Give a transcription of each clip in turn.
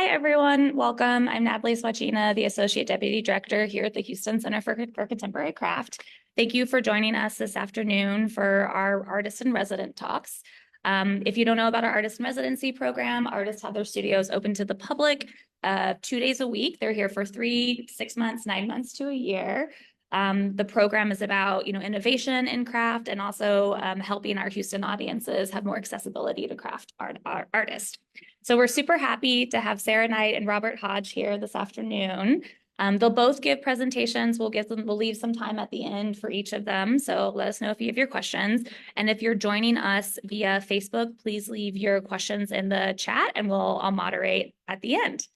everyone. Welcome. I'm Natalie Swachina, the Associate Deputy Director here at the Houston Center for Contemporary Craft. Thank you for joining us this afternoon for our Artist in Resident talks. If you don't know about our Artist in Residency program, artists have their studios open to the public 2 days a week. They're here for 3, 6 months, 9 months to a year. The program is about, innovation in craft and also helping our Houston audiences have more accessibility to craft artists. So we're super happy to have Sarah Knight and Robert Hodge here this afternoon. They'll both give presentations. We'll leave some time at the end for each of them. So let us know if you have your questions. And if you're joining us via Facebook, please leave your questions in the chat and I'll moderate at the end.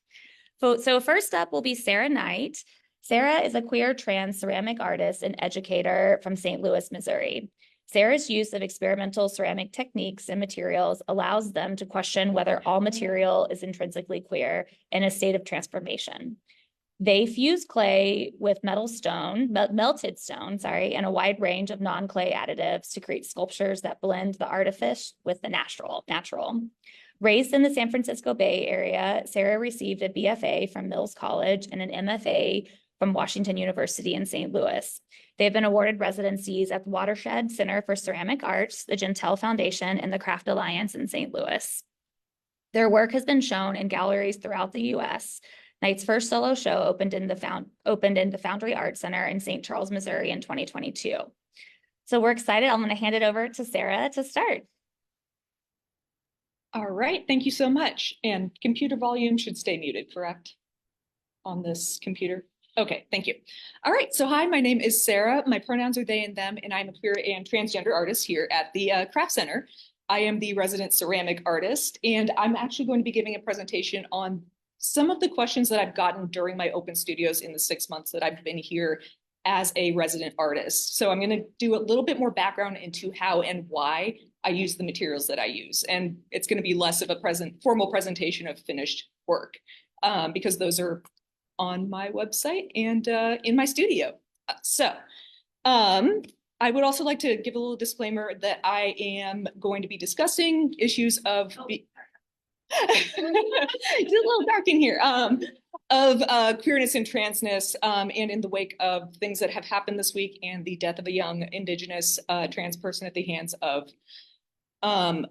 So first up will be Sarah Knight. Sarah is a queer trans ceramic artist and educator from St. Louis, Missouri. Sarah's use of experimental ceramic techniques and materials allows them to question whether all material is intrinsically queer in a state of transformation. They fuse clay with melted stone, and a wide range of non-clay additives to create sculptures that blend the artifice with the natural. Raised in the San Francisco Bay Area, Sarah received a BFA from Mills College and an MFA from Washington University in St. Louis. They've been awarded residencies at the Watershed Center for Ceramic Arts, the Gentile Foundation, and the Craft Alliance in St. Louis. Their work has been shown in galleries throughout the U.S. Knight's first solo show opened in the Foundry Art Center in St. Charles, Missouri in 2022. So we're excited. I'm going to hand it over to Sarah to start. All right, thank you so much. And computer volume should stay muted, correct? On this computer? Okay, thank you. All right, so hi, my name is Sarah. My pronouns are they and them, and I'm a queer and transgender artist here at the Craft Center. I am the resident ceramic artist, and I'm actually going to be giving a presentation on some of the questions that I've gotten during my open studios in the 6 months that I've been here as a resident artist. So I'm going to do a little bit more background into how and why I use the materials that I use. And it's going to be less of a formal presentation of finished work because those are on my website and in my studio. I would also like to give a little disclaimer that I am going to be discussing issues of it's a little dark in here, of queerness and transness, and in the wake of things that have happened this week and the death of a young Indigenous trans person at the hands of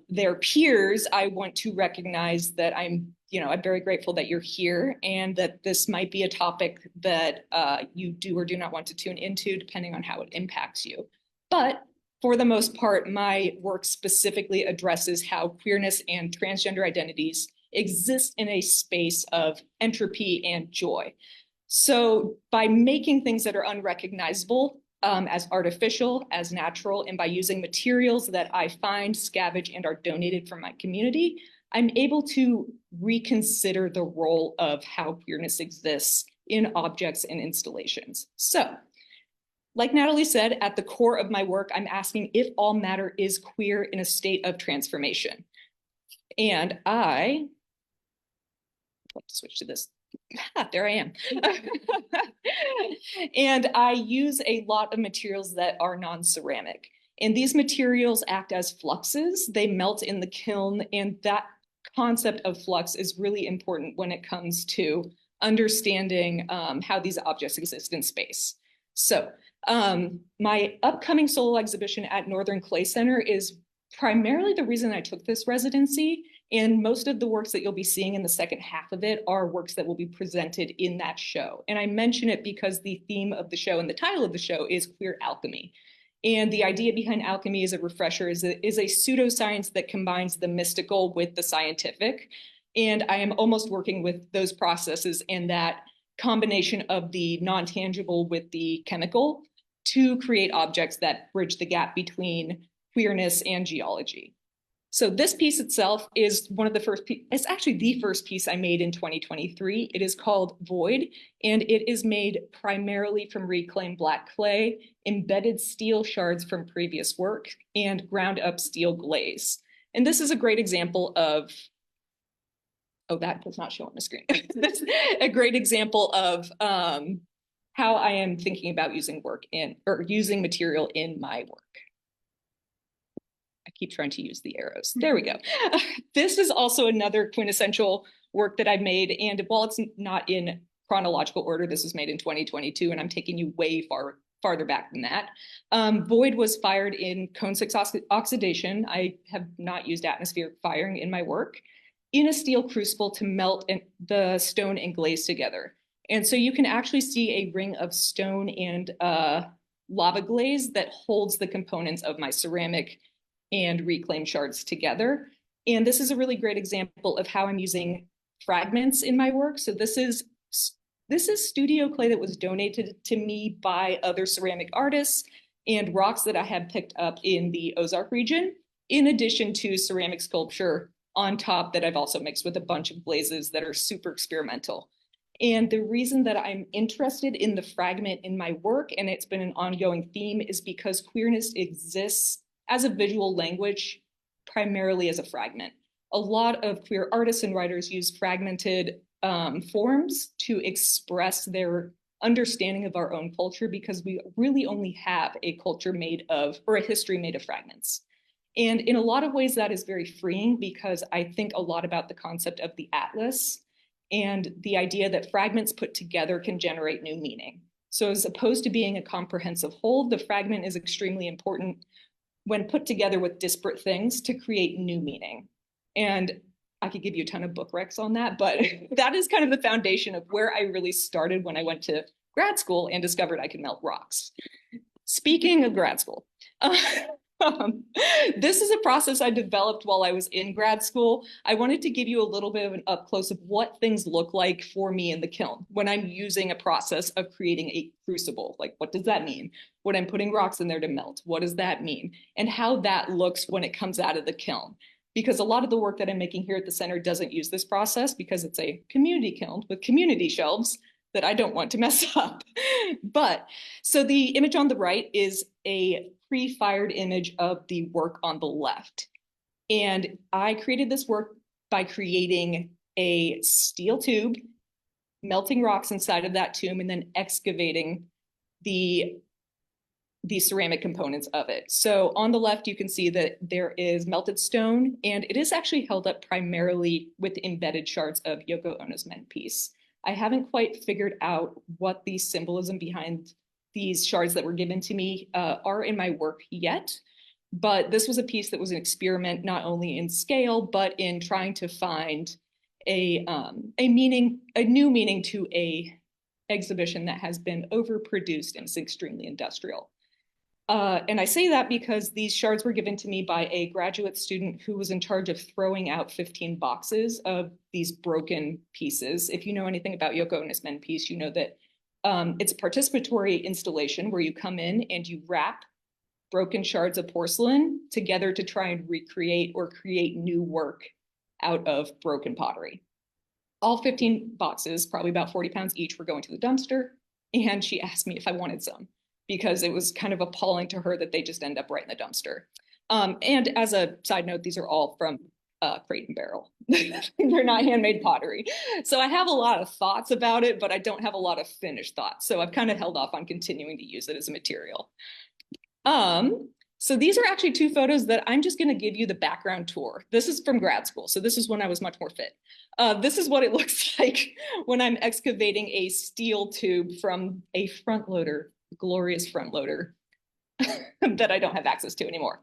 their peers, I want to recognize that I'm very grateful that you're here and that this might be a topic that you do or do not want to tune into, depending on how it impacts you. But for the most part, my work specifically addresses how queerness and transgender identities exist in a space of entropy and joy. So by making things that are unrecognizable as artificial, as natural, and by using materials that I find, scavenge, and are donated from my community, I'm able to reconsider the role of how queerness exists in objects and installations. So, like Natalie said, at the core of my work, I'm asking if all matter is queer in a state of transformation. And I have to switch to this. There I am. And I use a lot of materials that are non-ceramic. And these materials act as fluxes. They melt in the kiln. And that concept of flux is really important when it comes to understanding how these objects exist in space. So my upcoming solo exhibition at Northern Clay Center is primarily the reason I took this residency. And most of the works that you'll be seeing in the second half of it are works that will be presented in that show. And I mention it because the theme of the show and the title of the show is queer alchemy. And the idea behind alchemy, as a refresher, is a pseudoscience that combines the mystical with the scientific. And I am almost working with those processes and that combination of the non-tangible with the chemical to create objects that bridge the gap between queerness and geology. So this piece itself is one of the first, it's actually the first piece I made in 2023. It is called Void, and it is made primarily from reclaimed black clay, embedded steel shards from previous work, and ground up steel glaze. And this is a great example of, oh, that does not show on the screen. That's a great example of how I am thinking about using using material in my work. I keep trying to use the arrows. There we go. This is also another quintessential work that I've made. And while it's not in chronological order, this was made in 2022, and I'm taking you way farther back than that. Void was fired in cone 6 oxidation. I have not used atmospheric firing in my work, in a steel crucible to melt the stone and glaze together. And so you can actually see a ring of stone and lava glaze that holds the components of my ceramic and reclaimed shards together. And this is a really great example of how I'm using fragments in my work. So this is studio clay that was donated to me by other ceramic artists and rocks that I had picked up in the Ozark region, in addition to ceramic sculpture on top that I've also mixed with a bunch of glazes that are super experimental. And the reason that I'm interested in the fragment in my work, and it's been an ongoing theme, is because queerness exists as a visual language, primarily as a fragment. A lot of queer artists and writers use fragmented forms to express their understanding of our own culture, because we really only have a culture made of, or a history made of fragments. And in a lot of ways, that is very freeing, because I think a lot about the concept of the atlas and the idea that fragments put together can generate new meaning. So as opposed to being a comprehensive whole, the fragment is extremely important when put together with disparate things to create new meaning. And I could give you a ton of book recs on that, but that is kind of the foundation of where I really started when I went to grad school and discovered I could melt rocks. Speaking of grad school, this is a process I developed while I was in grad school. I wanted to give you a little bit of an up close of what things look like for me in the kiln when I'm using a process of creating a crucible. Like, what does that mean? When I'm putting rocks in there to melt, what does that mean? And how that looks when it comes out of the kiln. Because a lot of the work that I'm making here at the center doesn't use this process, because it's a community kiln with community shelves that I don't want to mess up. But so the image on the right is a pre-fired image of the work on the left. And I created this work by creating a steel tube, melting rocks inside of that tube, and then excavating the ceramic components of it. So on the left, you can see that there is melted stone, and it is actually held up primarily with embedded shards of Yoko Ono's men piece. I haven't quite figured out what the symbolism behind these shards that were given to me are in my work yet, but this was a piece that was an experiment not only in scale, but in trying to find a new meaning to a exhibition that has been overproduced and is extremely industrial. And I say that because these shards were given to me by a graduate student who was in charge of throwing out 15 boxes of these broken pieces. If you know anything about Yoko Ono's men piece, you know that it's a participatory installation where you come in and you wrap broken shards of porcelain together to try and recreate or create new work out of broken pottery. All 15 boxes, probably about 40 pounds each, were going to the dumpster. And she asked me if I wanted some, because it was kind of appalling to her that they just end up right in the dumpster. And as a side note, these are all from Crate and Barrel. They're not handmade pottery. So I have a lot of thoughts about it, but I don't have a lot of finished thoughts. So I've kind of held off on continuing to use it as a material. So these are actually two photos that I'm just going to give you the background tour. This is from grad school. So this is when I was much more fit. This is what it looks like when I'm excavating a steel tube from a front loader, glorious front loader that I don't have access to anymore.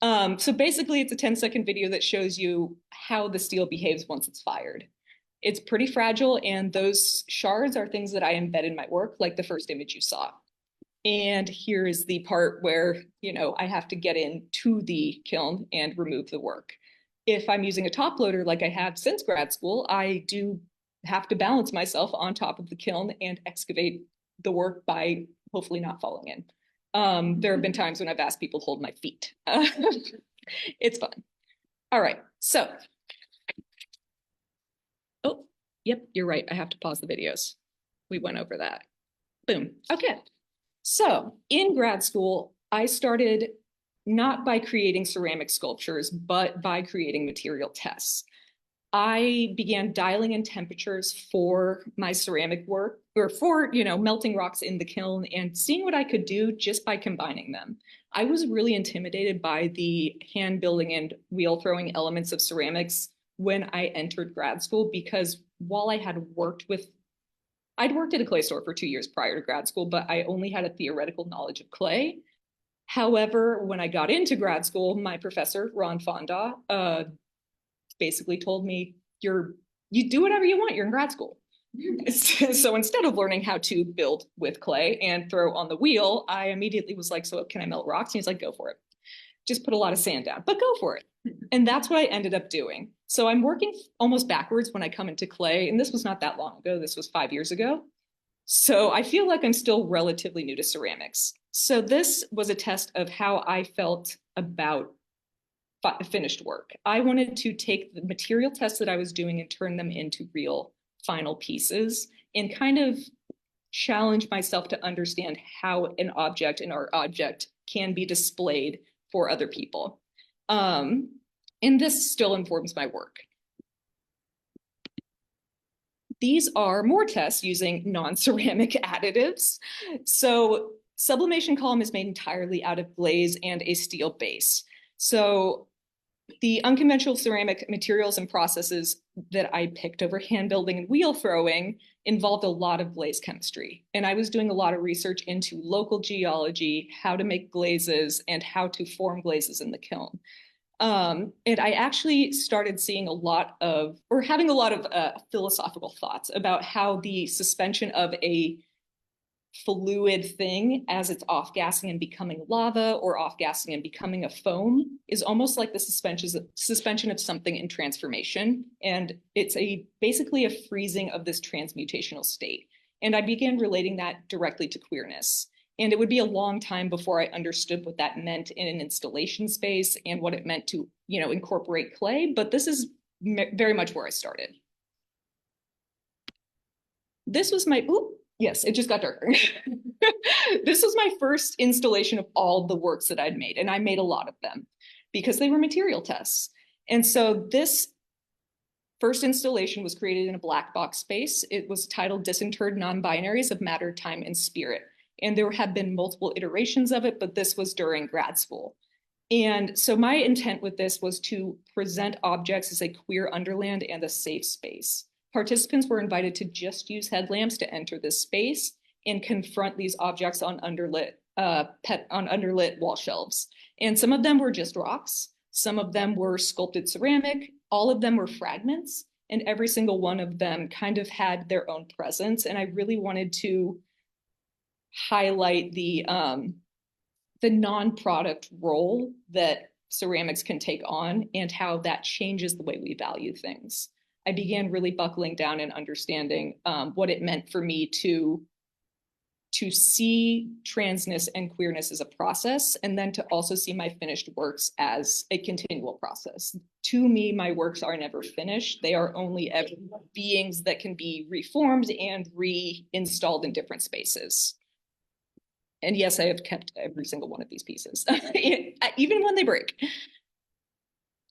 So basically it's a 10-second video that shows you how the steel behaves once it's fired. It's pretty fragile, and those shards are things that I embed in my work, like the first image you saw. And here is the part where, you know, I have to get into the kiln and remove the work. If I'm using a top loader like I have since grad school, I do have to balance myself on top of the kiln and excavate the work by hopefully not falling in. There have been times when I've asked people to hold my feet. It's fun. All right, so. Oh, yep, you're right. I have to pause the videos. We went over that. Boom, okay. So in grad school, I started not by creating ceramic sculptures, but by creating material tests. I began dialing in temperatures for my ceramic work, or for, you know, melting rocks in the kiln, and seeing what I could do just by combining them. I was really intimidated by the hand building and wheel throwing elements of ceramics when I entered grad school, because while I'd worked at a clay store for 2 years prior to grad school, but I only had a theoretical knowledge of clay. However, when I got into grad school, my professor, Ron Fonda, basically told me, you do whatever you want, you're in grad school. So instead of learning how to build with clay and throw on the wheel, I immediately was like, so can I melt rocks? And he's like, go for it. Just put a lot of sand down, but go for it. And that's what I ended up doing. So I'm working almost backwards when I come into clay. And this was not that long ago. This was 5 years ago. So I feel like I'm still relatively new to ceramics. So this was a test of how I felt about finished work. I wanted to take the material tests that I was doing and turn them into real final pieces and kind of challenge myself to understand how an art object can be displayed for other people. And this still informs my work. These are more tests using non-ceramic additives. So sublimation column is made entirely out of glaze and a steel base. So the unconventional ceramic materials and processes that I picked over hand building and wheel throwing involved a lot of glaze chemistry. And I was doing a lot of research into local geology, how to make glazes, and how to form glazes in the kiln. And I actually started seeing having a lot of philosophical thoughts about how the suspension of a fluid thing as it's off-gassing and becoming lava or off-gassing and becoming a foam is almost like the suspension of something in transformation. And it's basically a freezing of this transmutational state. And I began relating that directly to queerness. And it would be a long time before I understood what that meant in an installation space and what it meant to, incorporate clay. But this is very much where I started. This was yes, it just got darker. This was my first installation of all the works that I'd made. And I made a lot of them because they were material tests. And so this first installation was created in a black box space. It was titled Disinterred Non-Binaries of Matter, Time, and Spirit. And there have been multiple iterations of it, but this was during grad school. And so my intent with this was to present objects as a queer underland and a safe space. Participants were invited to just use headlamps to enter this space and confront these objects on underlit wall shelves. And some of them were just rocks. Some of them were sculpted ceramic. All of them were fragments. And every single one of them kind of had their own presence. And I really wanted to highlight the non-product role that ceramics can take on and how that changes the way we value things. I began really buckling down and understanding what it meant for me to see transness and queerness as a process, and then to also see my finished works as a continual process. To me, my works are never finished. They are only beings that can be reformed and reinstalled in different spaces. And yes, I have kept every single one of these pieces, even when they break.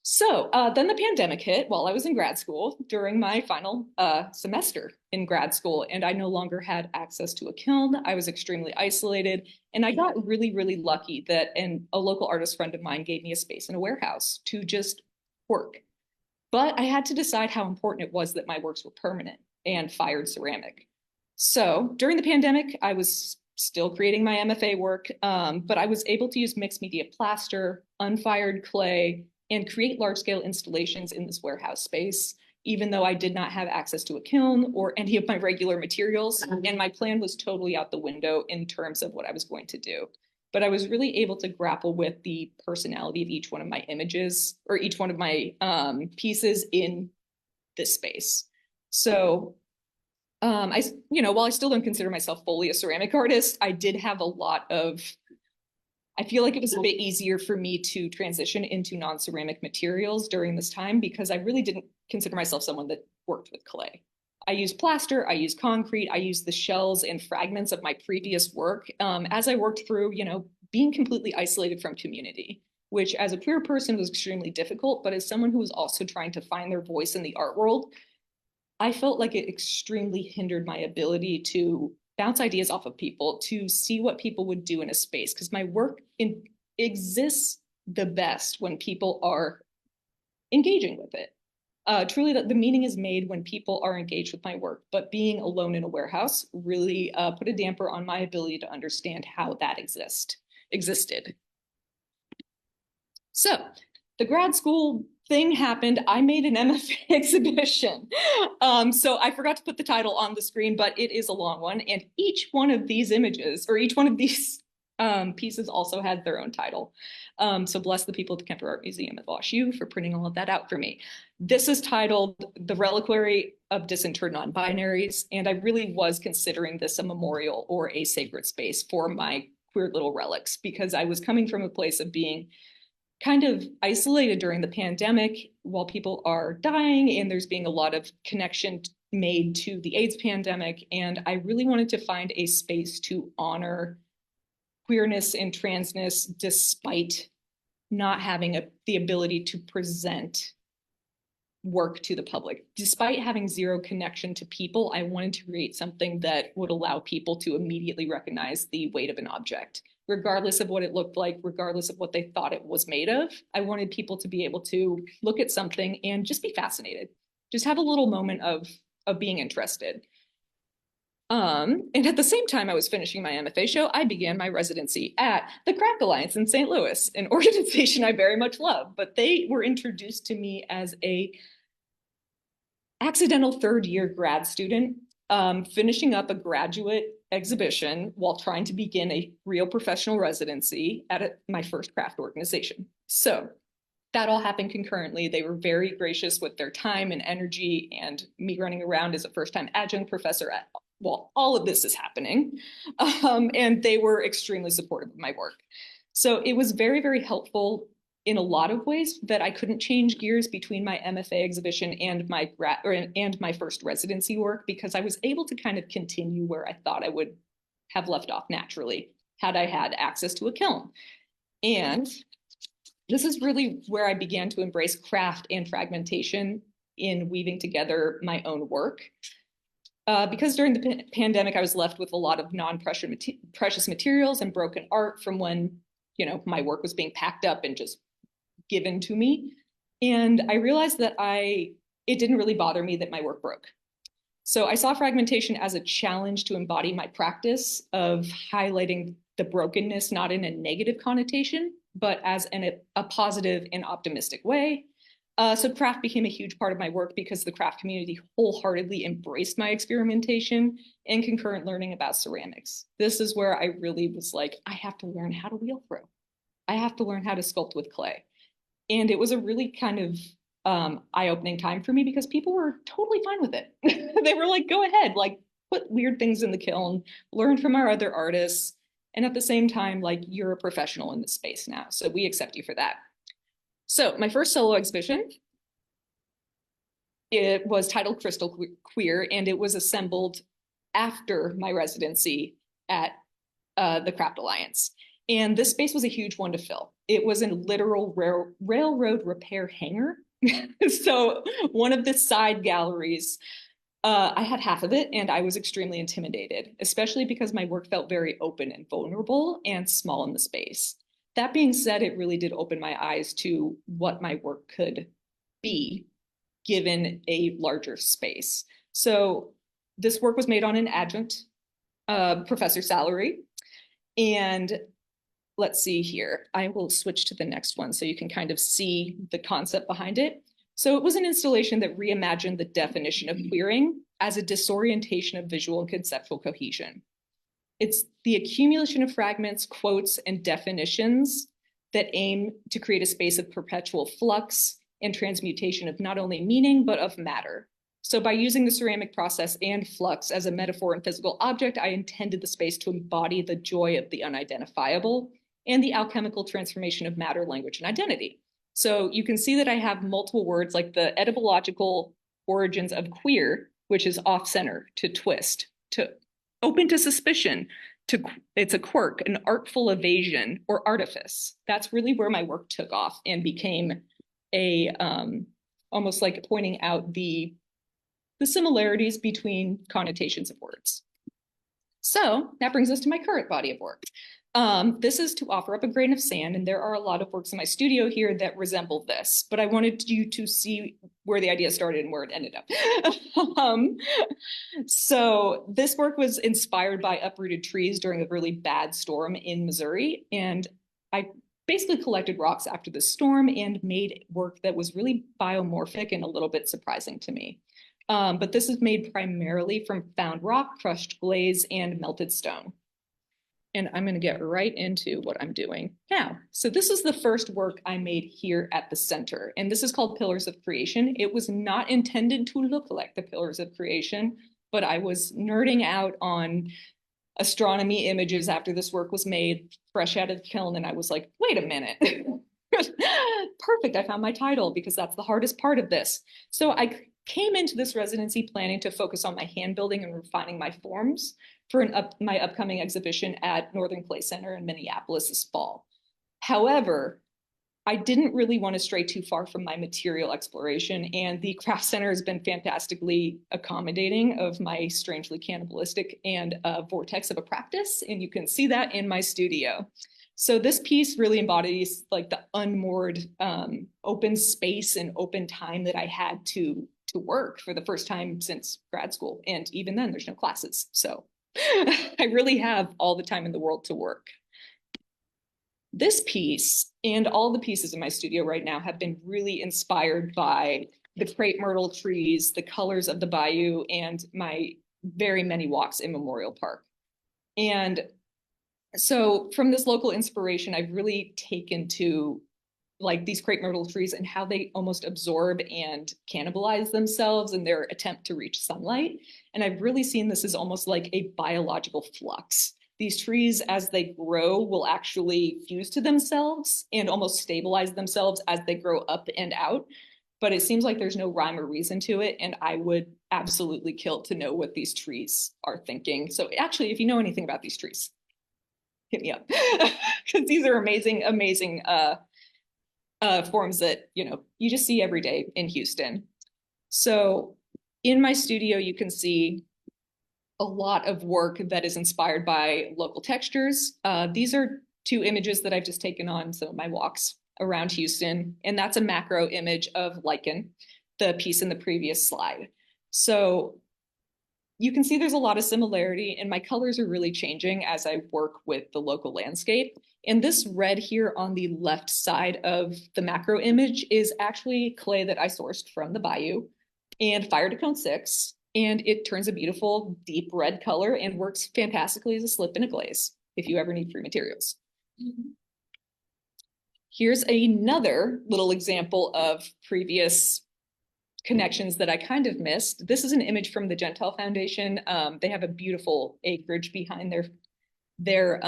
So then the pandemic hit while I was in grad school during my final semester in grad school, and I no longer had access to a kiln. I was extremely isolated, and I got really, really lucky that a local artist friend of mine gave me a space in a warehouse to just work. But I had to decide how important it was that my works were permanent and fired ceramic. So during the pandemic, I was still creating my MFA work, but I was able to use mixed media plaster, unfired clay, and create large-scale installations in this warehouse space, even though I did not have access to a kiln or any of my regular materials. And my plan was totally out the window in terms of what I was going to do. But I was really able to grapple with the personality of each one of my images or each one of my pieces in this space. So while I still don't consider myself fully a ceramic artist, I did have a lot of, I feel like it was a bit easier for me to transition into non-ceramic materials during this time because I really didn't consider myself someone that worked with clay. I used plaster, I used concrete, I used the shells and fragments of my previous work as I worked through, being completely isolated from community, which as a queer person was extremely difficult, but as someone who was also trying to find their voice in the art world, I felt like it extremely hindered my ability to bounce ideas off of people, to see what people would do in a space, because my work exists the best when people are engaging with it. Truly, the meaning is made when people are engaged with my work, but being alone in a warehouse really put a damper on my ability to understand how that existed. So the grad school thing happened. I made an MFA exhibition. So I forgot to put the title on the screen, but it is a long one. And each one of these images, or each one of these pieces also had their own title. So bless the people at the Kemper Art Museum at WashU for printing all of that out for me. This is titled The Reliquary of Disinterred Non-Binaries, and I really was considering this a memorial or a sacred space for my queer little relics, because I was coming from a place of being kind of isolated during the pandemic while people are dying, and there's being a lot of connection made to the AIDS pandemic. And I really wanted to find a space to honor queerness and transness despite not having the ability to present work to the public. Despite having zero connection to people, I wanted to create something that would allow people to immediately recognize the weight of an object, regardless of what it looked like, regardless of what they thought it was made of. I wanted people to be able to look at something and just be fascinated, just have a little moment of being interested. And at the same time I was finishing my MFA show, I began my residency at the Craft Alliance in St. Louis, an organization I very much love, but they were introduced to me as a accidental third-year grad student, finishing up a graduate exhibition while trying to begin a real professional residency at my first craft organization. So that all happened concurrently. They were very gracious with their time and energy, and me running around as a first-time adjunct professor while all of this is happening. And they were extremely supportive of my work. So it was very, very helpful in a lot of ways that I couldn't change gears between my MFA exhibition and my first residency work, because I was able to kind of continue where I thought I would have left off naturally had I had access to a kiln. And this is really where I began to embrace craft and fragmentation in weaving together my own work. Because during the pandemic, I was left with a lot of non-precious materials and broken art from when, my work was being packed up and just given to me. And I realized that it didn't really bother me that my work broke. So I saw fragmentation as a challenge to embody my practice of highlighting the brokenness, not in a negative connotation, but as a positive and optimistic way. So craft became a huge part of my work because the craft community wholeheartedly embraced my experimentation and concurrent learning about ceramics. This is where I really was like, I have to learn how to wheel throw. I have to learn how to sculpt with clay. And it was a really kind of eye-opening time for me because people were totally fine with it. They were like, go ahead, like put weird things in the kiln, learn from our other artists. And at the same time, like you're a professional in this space now. So we accept you for that. So my first solo exhibition, it was titled Crystal Queer, and it was assembled after my residency at the Craft Alliance. And this space was a huge one to fill. It was a literal railroad repair hangar. So one of the side galleries, I had half of it, and I was extremely intimidated, especially because my work felt very open and vulnerable and small in the space. That being said, it really did open my eyes to what my work could be given a larger space. So this work was made on an adjunct professor salary. And let's see here, I will switch to the next one so you can kind of see the concept behind it. So it was an installation that reimagined the definition of queering as a disorientation of visual and conceptual cohesion. It's the accumulation of fragments, quotes, and definitions that aim to create a space of perpetual flux and transmutation of not only meaning, but of matter. So by using the ceramic process and flux as a metaphor and physical object, I intended the space to embody the joy of the unidentifiable and the alchemical transformation of matter, language, and identity. So you can see that I have multiple words like the etymological origins of queer, which is off-center, to twist, to open to suspicion, it's a quirk, an artful evasion, or artifice. That's really where my work took off and became almost like pointing out the similarities between connotations of words. So that brings us to my current body of work. This is to offer up a grain of sand, and there are a lot of works in my studio here that resemble this, but I wanted you to see where the idea started and where it ended up. So this work was inspired by uprooted trees during a really bad storm in Missouri, and I basically collected rocks after the storm and made work that was really biomorphic and a little bit surprising to me. But this is made primarily from found rock, crushed glaze, and melted stone. And I'm going to get right into what I'm doing now. So this is the first work I made here at the center, and this is called Pillars of Creation. It was not intended to look like the Pillars of Creation, but I was nerding out on astronomy images after this work was made, fresh out of the kiln, and I was like, wait a minute. Perfect, I found my title, because that's the hardest part of this. So I came into this residency planning to focus on my hand building and refining my forms for my upcoming exhibition at Northern Clay Center in Minneapolis this fall. However, I didn't really want to stray too far from my material exploration, and the Craft Center has been fantastically accommodating of my strangely cannibalistic and vortex of a practice, and you can see that in my studio. So this piece really embodies like the unmoored open space and open time that I had to work for the first time since grad school. And even then there's no classes. So I really have all the time in the world to work. This piece and all the pieces in my studio right now have been really inspired by the crepe myrtle trees, the colors of the bayou, and my very many walks in Memorial Park. And so from this local inspiration, I've really taken to like these crepe myrtle trees and how they almost absorb and cannibalize themselves in their attempt to reach sunlight. And I've really seen this as almost like a biological flux. These trees, as they grow, will actually fuse to themselves and almost stabilize themselves as they grow up and out. But it seems like there's no rhyme or reason to it. And I would absolutely kill to know what these trees are thinking. So actually, if you know anything about these trees, hit me up, because these are amazing, amazing forms that, you know, you just see every day in Houston. So in my studio, you can see a lot of work that is inspired by local textures. These are two images that I've just taken on some of my walks around Houston, and that's a macro image of lichen, the piece in the previous slide. So you can see there's a lot of similarity, and my colors are really changing as I work with the local landscape. And this red here on the left side of the macro image is actually clay that I sourced from the bayou and fired to cone 6. And it turns a beautiful deep red color and works fantastically as a slip in a glaze if you ever need free materials. Here's another little example of previous connections that I kind of missed. This is an image from the Gentile Foundation. They have a beautiful acreage behind their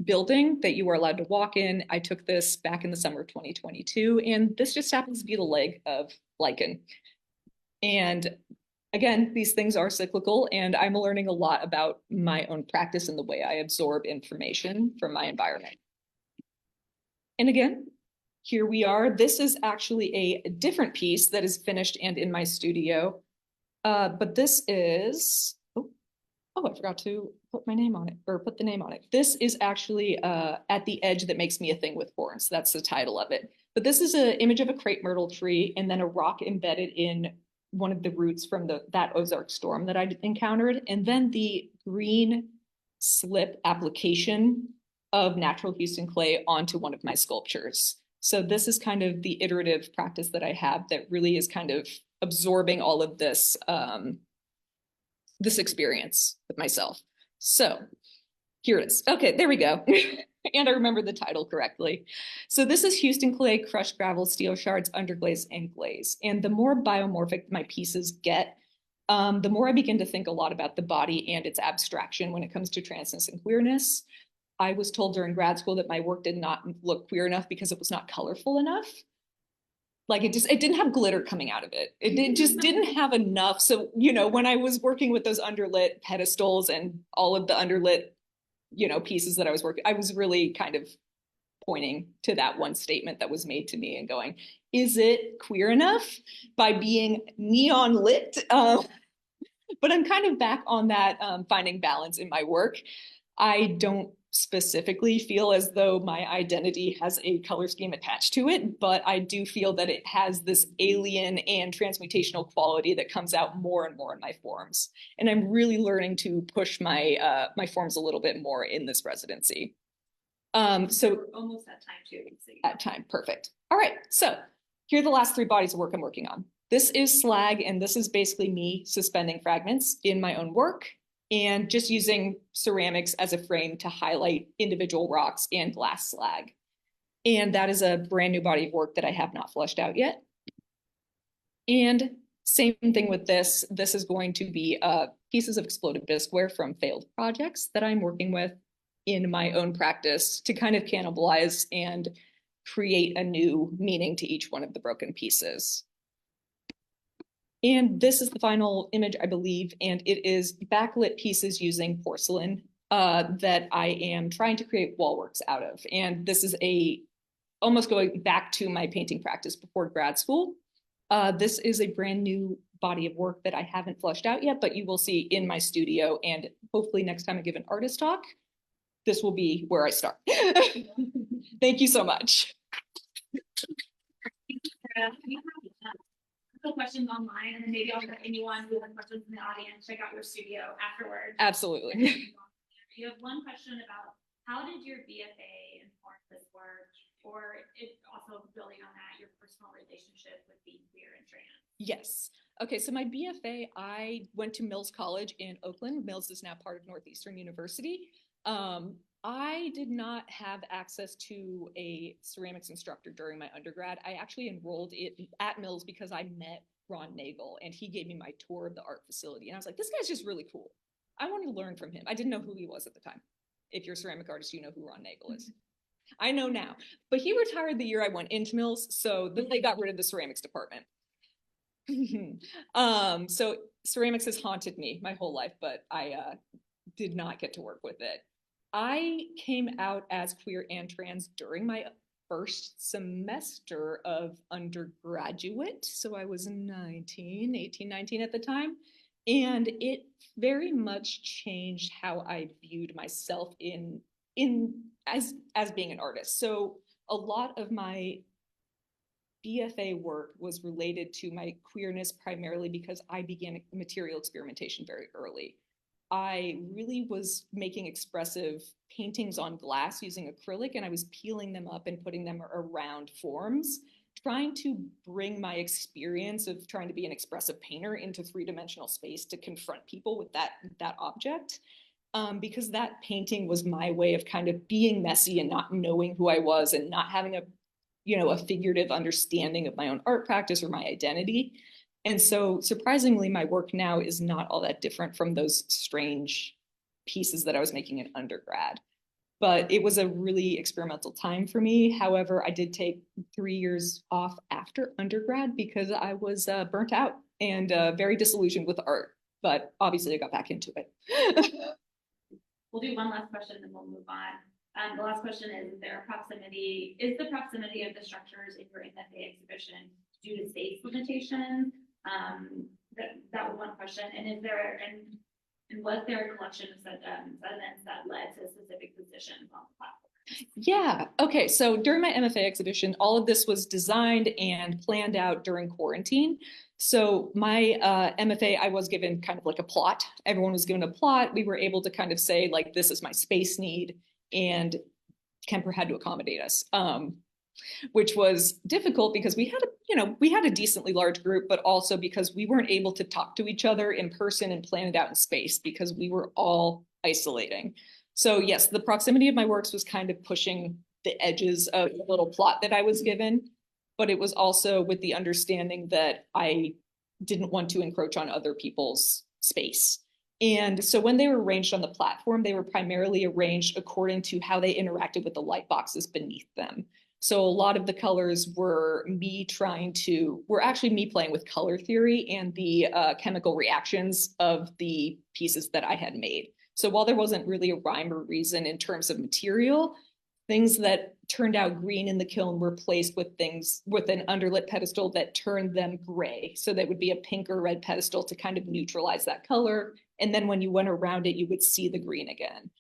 building that you are allowed to walk in. I took this back in the summer of 2022, and this just happens to be the leg of lichen. And again, these things are cyclical, and I'm learning a lot about my own practice and the way I absorb information from my environment. And again, here we are. This is actually a different piece that is finished and in my studio. But this is, oh, I forgot to put my name on it, or put the name on it. This is actually At the Edge That Makes Me a Thing with Horns. That's the title of it. But this is an image of a crepe myrtle tree and then a rock embedded in one of the roots from that Ozark storm that I encountered. And then the green slip application of natural Houston clay onto one of my sculptures. So this is kind of the iterative practice that I have that really is kind of absorbing all of this, this experience with myself. So here it is. Okay, there we go. And I remember the title correctly. So this is Houston clay, crushed gravel, steel shards, underglaze, and glaze. And the more biomorphic my pieces get, the more I begin to think a lot about the body and its abstraction when it comes to transness and queerness. I was told during grad school that my work did not look queer enough because it was not colorful enough. Like it didn't have glitter coming out of it. It just didn't have enough. So, you know, when I was working with those underlit pedestals and all of the underlit, you know, pieces that I was working, I was really kind of pointing to that one statement that was made to me and going, is it queer enough by being neon lit? But I'm kind of back on that, finding balance in my work. I don't specifically feel as though my identity has a color scheme attached to it, but I do feel that it has this alien and transmutational quality that comes out more and more in my forms. And I'm really learning to push my my forms a little bit more in this residency. So We're almost at time too. at time, perfect. All right, so here are the last 3 bodies of work I'm working on. This is slag, and this is basically me suspending fragments in my own work and just using ceramics as a frame to highlight individual rocks and glass slag. And that is a brand new body of work that I have not fleshed out yet. And same thing with this. This is going to be pieces of exploded bisqueware from failed projects that I'm working with in my own practice to kind of cannibalize and create a new meaning to each one of the broken pieces. And this is the final image, I believe, and it is backlit pieces using porcelain that I am trying to create wall works out of. And this is almost going back to my painting practice before grad school. This is a brand new body of work that I haven't fleshed out yet, but you will see in my studio, and hopefully next time I give an artist talk, this will be where I start. Thank you so much. Questions online, and then maybe I'll get anyone who has questions in the audience, check out your studio afterwards. Absolutely. You have one question about how did your BFA inform this work, or it also building on that, your personal relationship with being queer and trans? Yes. Okay, so my BFA, I went to Mills College in Oakland. Mills is now part of Northeastern University. I did not have access to a ceramics instructor during my undergrad. I actually enrolled at Mills because I met Ron Nagel, and he gave me my tour of the art facility. And I was like, this guy's just really cool. I wanted to learn from him. I didn't know who he was at the time. If you're a ceramic artist, you know who Ron Nagel is. I know now, but he retired the year I went into Mills, so then they got rid of the ceramics department. So ceramics has haunted me my whole life, but I did not get to work with it. I came out as queer and trans during my first semester of undergraduate. So I was 18, 19 at the time. And it very much changed how I viewed myself as being an artist. So a lot of my BFA work was related to my queerness primarily because I began material experimentation very early. I really was making expressive paintings on glass using acrylic, and I was peeling them up and putting them around forms, trying to bring my experience of trying to be an expressive painter into 3-dimensional space to confront people with that object. Because that painting was my way of kind of being messy and not knowing who I was and not having a figurative understanding of my own art practice or my identity. And so surprisingly, my work now is not all that different from those strange pieces that I was making in undergrad. But it was a really experimental time for me. However, I did take 3 years off after undergrad because I was burnt out and very disillusioned with art. But obviously I got back into it. We'll do one last question, then we'll move on. The last question is the proximity of the structures in your MFA exhibition due to space limitations? That was one question. And was there a collection of sediments that led to specific positions on the platform? Yeah. Okay. So during my MFA exhibition, all of this was designed and planned out during quarantine. So my MFA, I was given kind of like a plot. Everyone was given a plot. We were able to kind of say, like, this is my space need, and Kemper had to accommodate us, which was difficult because we had a decently large group, but also because we weren't able to talk to each other in person and plan it out in space because we were all isolating. So yes, the proximity of my works was kind of pushing the edges of the little plot that I was given, but it was also with the understanding that I didn't want to encroach on other people's space. And so when they were arranged on the platform, they were primarily arranged according to how they interacted with the light boxes beneath them. So a lot of the colors were actually me playing with color theory and the chemical reactions of the pieces that I had made. So while there wasn't really a rhyme or reason in terms of material, things that turned out green in the kiln were placed with an underlit pedestal that turned them gray. So that would be a pink or red pedestal to kind of neutralize that color. And then when you went around it, you would see the green again.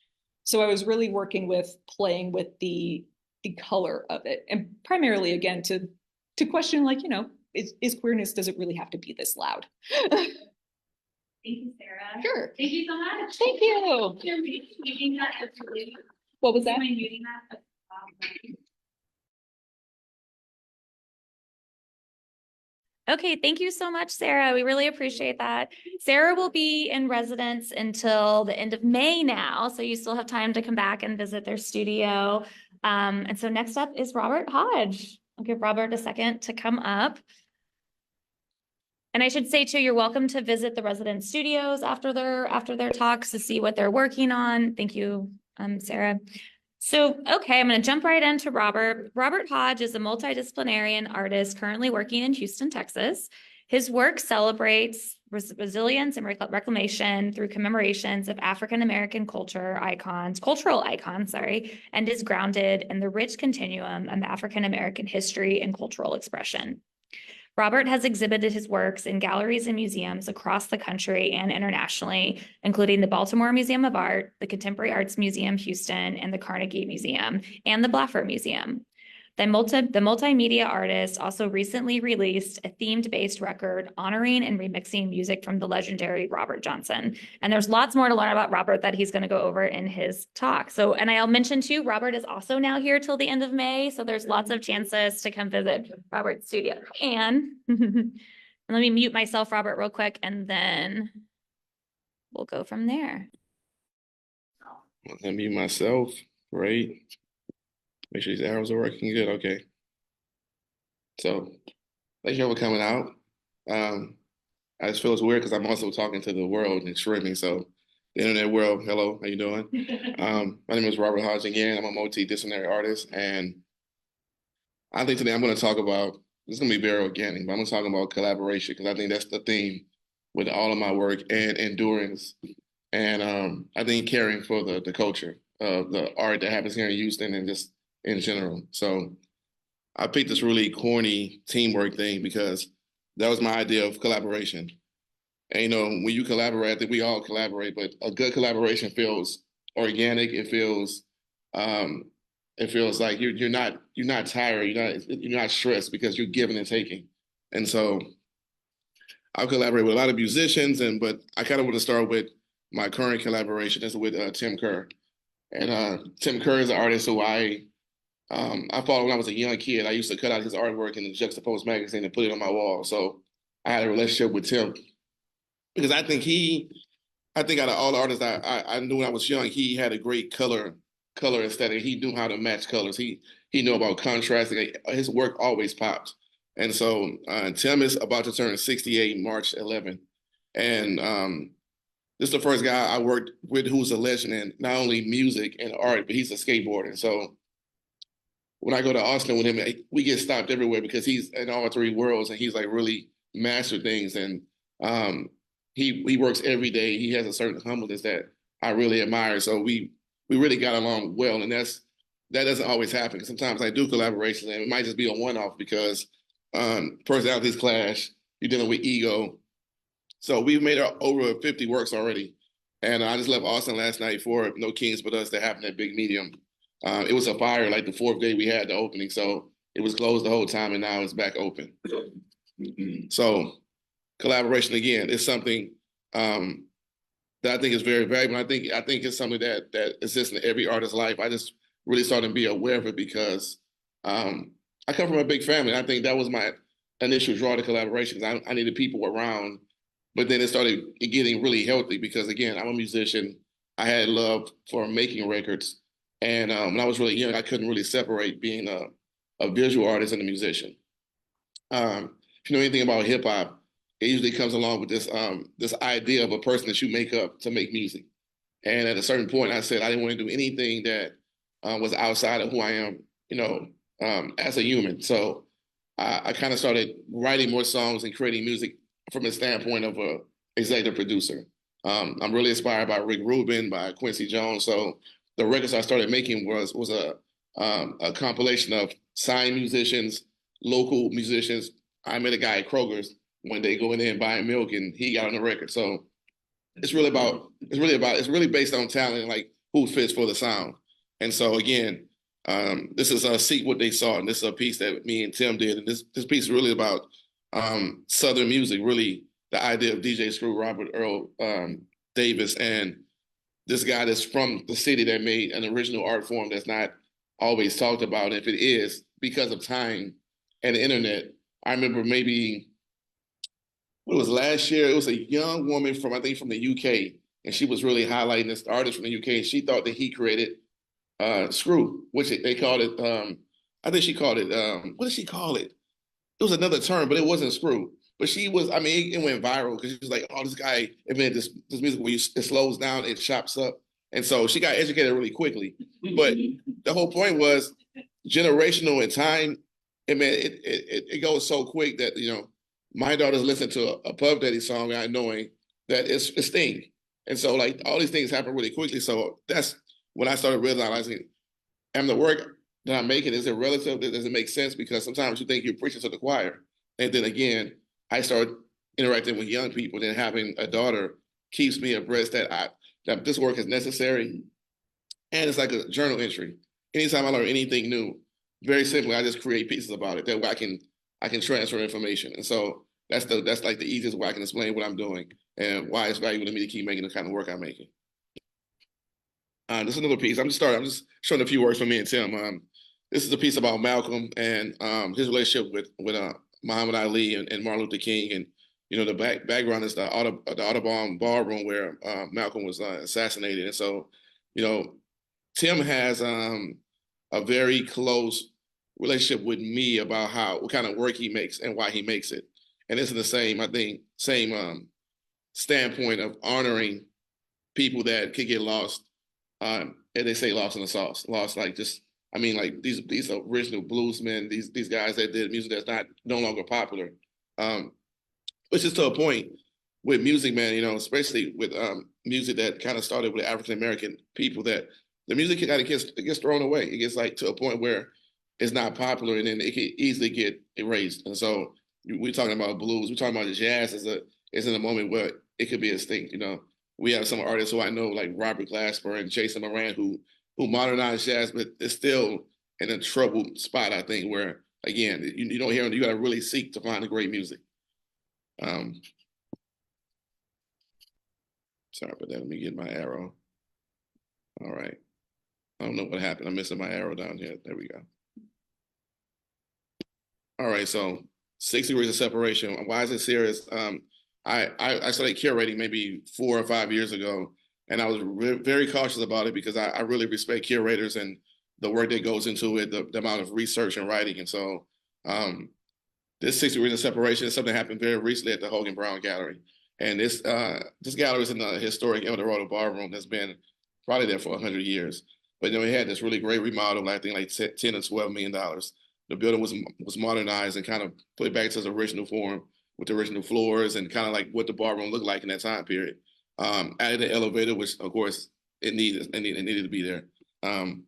So I was really working with playing with the color of it, and primarily again to question, like, is queerness, does it really have to be this loud? Thank you, Sarah. Sure. Thank you so much. Thank you. What was that? Okay, thank you so much, Sarah. We really appreciate that. Sarah will be in residence until the end of May now, so you still have time to come back and visit their studio. And so next up is Robert Hodge. I'll give Robert a second to come up. And I should say too, you're welcome to visit the resident studios after their talks to see what they're working on. Thank you, Sarah. So, okay, I'm going to jump right into Robert. Robert Hodge is a multidisciplinary artist currently working in Houston, Texas. His work celebrates resilience and reclamation through commemorations of African-American cultural icons, and is grounded in the rich continuum of African-American history and cultural expression. Robert has exhibited his works in galleries and museums across the country and internationally, including the Baltimore Museum of Art, the Contemporary Arts Museum Houston, and the Carnegie Museum, and the Blaffer Museum. The multimedia artist also recently released a themed-based record honoring and remixing music from the legendary Robert Johnson. And there's lots more to learn about Robert that he's going to go over in his talk. So, and I'll mention too, Robert is also now here till the end of May. So there's lots of chances to come visit Robert's studio. And let me mute myself, Robert, real quick, and then we'll go from there. Let me mute myself. Great. Make sure these arrows are working good. Okay. So, thank you all for coming out. I just feel it's weird because I'm also talking to the world and streaming. So, the internet world, hello, how you doing? My name is Robert Hodge again. I'm a multidisciplinary artist, and I think today I'm going to talk about, this is going to be very organic, but I'm going to talk about collaboration because I think that's the theme with all of my work, and endurance, and I think caring for the culture of the art that happens here in Houston and just in general. So I picked this really corny teamwork thing because that was my idea of collaboration. And when you collaborate, I think we all collaborate, but a good collaboration feels organic. It feels like you're not tired, you're not stressed because you're giving and taking. And so I've collaborated with a lot of musicians, but I kind of want to start with my current collaboration is with Tim Kerr. And Tim Kerr is an artist who I followed when I was a young kid. I used to cut out his artwork in the Juxtapost magazine and put it on my wall. So I had a relationship with Tim because I think out of all the artists I knew when I was young, he had a great color aesthetic. He knew how to match colors. He knew about contrast. His work always popped. And so Tim is about to turn 68 March 11th. And this is the first guy I worked with who's a legend in not only music and art, but he's a skateboarder. So when I go to Austin with him, we get stopped everywhere because he's in all three worlds and he's like really mastered things. And he works every day. He has a certain humbleness that I really admire. So we really got along well. And that doesn't always happen. Sometimes I do collaborations and it might just be a one-off because personalities clash. You're dealing with ego. So we've made over 50 works already. And I just left Austin last night for No Kings But Us that happened at Big Medium. It was a fire like the fourth day we had the opening. So it was closed the whole time and now it's back open. So collaboration, again, is something that I think is very valuable. I think it's something that exists in every artist's life. I just really started to be aware of it because I come from a big family. I think that was my initial draw to collaborations. I needed people around. But then it started getting really healthy because, again, I'm a musician. I had love for making records. And when I was really young, I couldn't really separate being a visual artist and a musician. If you know anything about hip hop, it usually comes along with this idea of a person that you make up to make music. And at a certain point, I said I didn't want to do anything that was outside of who I am, as a human. So I kind of started writing more songs and creating music from the standpoint of a executive producer. I'm really inspired by Rick Rubin, by Quincy Jones. So the records I started making was a compilation of signed musicians, local musicians. I met a guy at Kroger's one day going in and buying milk, and he got on the record. So it's really based on talent. Like who fits for the sound. And so again, this is a Seek What They Saw, and this is a piece that me and Tim did. And this piece is really about Southern music, really the idea of DJ Screw, Robert Earl Davis, and this guy that's from the city that made an original art form that's not always talked about. And if it is, because of time and the internet, I remember maybe, what was last year, it was a young woman from, I think from the UK, and she was really highlighting this artist from the UK, and she thought that he created Screw, which they called it, I think she called it, what did she call it? It was another term, but it wasn't Screw. But she was, I mean, it went viral because she was like, oh, this guy invented this music where it slows down, it chops up. And so she got educated really quickly. But the whole point was generational in time. I mean, it goes so quick that, you know, my daughters listen to a Puff Daddy song without knowing that it's Sting. And so like all these things happen really quickly. So that's when I started realizing, am the work that I'm making, is it relative? Does it make sense? Because sometimes you think you're preaching to the choir. And then again, I started interacting with young people, and having a daughter keeps me abreast that this work is necessary. And it's like a journal entry. Anytime I learn anything new, very simply, I just create pieces about it that way I can transfer information. And so that's like the easiest way I can explain what I'm doing and why it's valuable to me to keep making the kind of work I'm making. This is another piece. I'm just showing a few works from me and Tim. This is a piece about Malcolm and his relationship with Muhammad Ali and Martin Luther King. And, you know, the background is the Audubon ballroom where Malcolm was assassinated. And so, you know, Tim has a very close relationship with me about what kind of work he makes and why he makes it. And it's the same, I think, standpoint of honoring people that could get lost. And they say lost in the sauce, lost like just, I mean, like these original bluesmen, these guys that did music that's no longer popular. Which is to a point with music, man, you know, especially with music that kind of started with African American people, that the music kind of gets thrown away. It gets like to a point where it's not popular, and then it can easily get erased. And so we're talking about blues, we're talking about jazz is in a moment where it could be extinct. You know, we have some artists who I know, like Robert Glasper and Jason Moran, who modernized jazz, but it's still in a troubled spot, I think, where again, you don't hear them, you got to really seek to find the great music. Sorry about that. Let me get my arrow. All right. I don't know what happened. I'm missing my arrow down here. There we go. All right. So 6 degrees of separation. Why is it serious? I started curating maybe 4 or 5 years ago, and I was very cautious about it because I really respect curators and the work that goes into it, the amount of research and writing. And so this 6 degrees of separation is something that happened very recently at the Hogan Brown Gallery. And this gallery is in the historic El Dorado Ballroom that's been probably there for 100 years. But, you know, it had this really great remodel, I think like $10 or $12 million. The building was modernized and kind of put back to its original form with the original floors and kind of like what the ballroom looked like in that time period. Added an elevator, which of course it needed to be there. And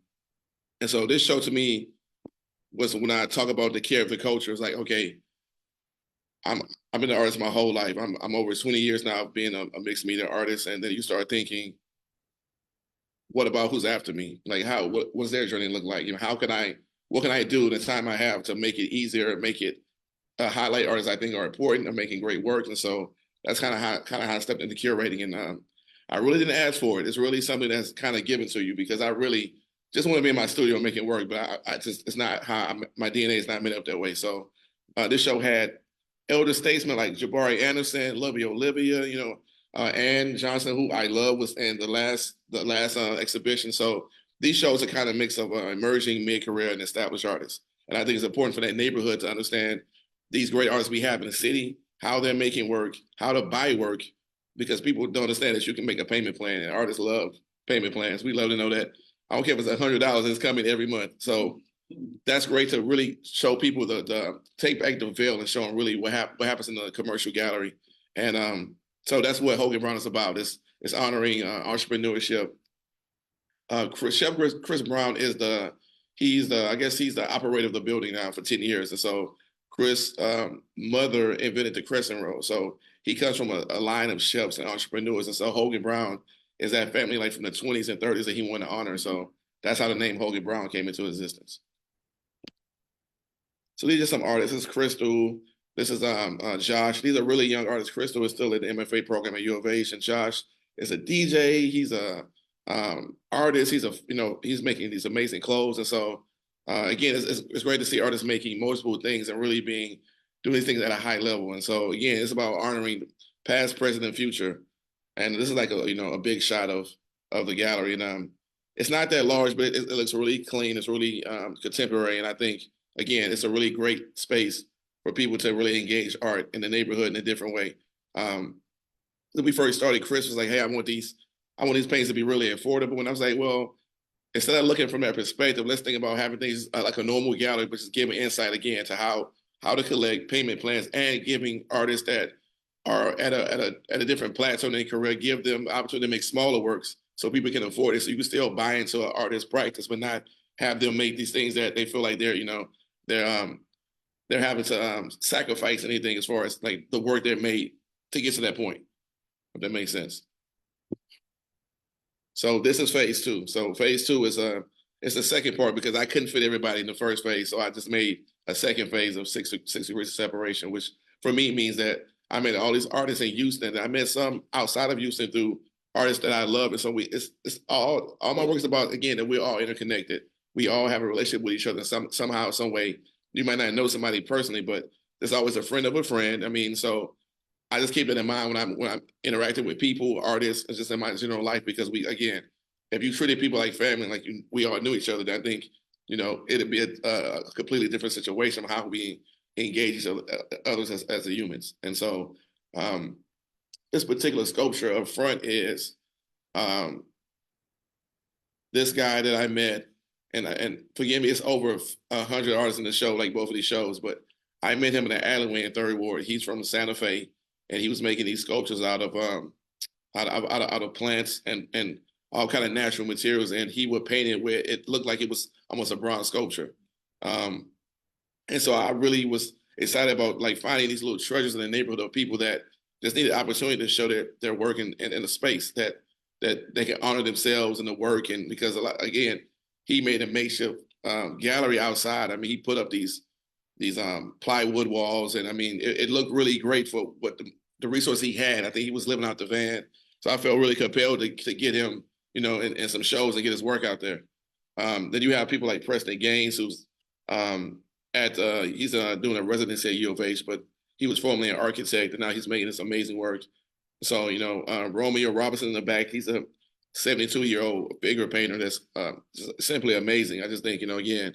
so this show to me was, when I talk about the care of the culture, it's like, okay, I've been an artist my whole life. I'm over 20 years now of being a mixed media artist. And then you start thinking, what about who's after me? Like what's their journey look like? You know, what can I do in the time I have to make it easier, make it highlight artists I think are important, are making great work. And so that's kind of how I stepped into curating. And I really didn't ask for it. It's really something that's kind of given to you, because I really just want to be in my studio and make it work. But it's not how my DNA is not made up that way. So this show had elder statesmen like Jabari Anderson, Lovey Olivia, you know, Ann Johnson, who I love, was in the last exhibition. So these shows are kind of a mix of emerging, mid-career, and established artists. And I think it's important for that neighborhood to understand these great artists we have in the city, how they're making work, how to buy work, because people don't understand that you can make a payment plan, and artists love payment plans. We love to know that. I don't care if it's $100, it's coming every month. So that's great to really show people the take back the veil and show them really what happens in the commercial gallery. And so that's what Hogan Brown is about. It's honoring entrepreneurship. Chef Chris Brown he's the operator of the building now for 10 years. And so Chris' mother invented the crescent roll. So he comes from a line of chefs and entrepreneurs. And so Hogan Brown is that family like from the 20s and 30s that he wanted to honor. So that's how the name Hoagie Brown came into existence. So these are some artists. This is Crystal. This is Josh. These are really young artists. Crystal is still at the MFA program at U of H, and Josh is a DJ. He's a artist. He's making these amazing clothes. And so again, it's great to see artists making multiple things and really doing these things at a high level. And so again, it's about honoring past, present, and future. And this is like a big shot of the gallery. And it's not that large, but it looks really clean. It's really contemporary. And I think, again, it's a really great space for people to really engage art in the neighborhood in a different way. When we first started, Chris was like, hey, I want these paintings to be really affordable. And I was like, well, instead of looking from that perspective, let's think about having things like a normal gallery, but just giving insight again to how to collect payment plans and giving artists that are at a different plateau in their career, give them the opportunity to make smaller works so people can afford it. So you can still buy into an artist's practice, but not have them make these things that they feel like they're having to sacrifice anything as far as like the work they're made to get to that point. If that makes sense. So this is phase 2. So phase 2 is it's the second part because I couldn't fit everybody in the first phase. So I just made a second phase of 6 degrees of separation, which for me means that I met all these artists in Houston. I met some outside of Houston through artists that I love. And so it's all my work is about, again, that we're all interconnected. We all have a relationship with each other somehow, some way. You might not know somebody personally, but there's always a friend of a friend. I mean, so I just keep that in mind when I'm interacting with people, artists, and just in my general life, because if you treated people like family, like we all knew each other, then I think, it'd be a completely different situation of how we engage others as humans. And so this particular sculpture up front is this guy that I met, and forgive me, it's over 100 artists in the show, like both of these shows, but I met him in the alleyway in 3rd Ward. He's from Santa Fe, and he was making these sculptures out of plants and all kind of natural materials, and he would paint it where it looked like it was almost a bronze sculpture. And so I really was excited about like finding these little treasures in the neighborhood of people that just need an opportunity to show their work in a space that they can honor themselves and the work. And because again, he made a makeshift gallery outside. I mean, he put up these plywood walls, and I mean, it looked really great for what the resource he had. I think he was living out the van, so I felt really compelled to get him, in some shows and get his work out there. Then you have people like Preston Gaines, who's he's doing a residency at U of H, but he was formerly an architect, and now he's making this amazing work. So, Romeo Robinson in the back, he's a 72-year-old figure painter that's just simply amazing. I just think, again,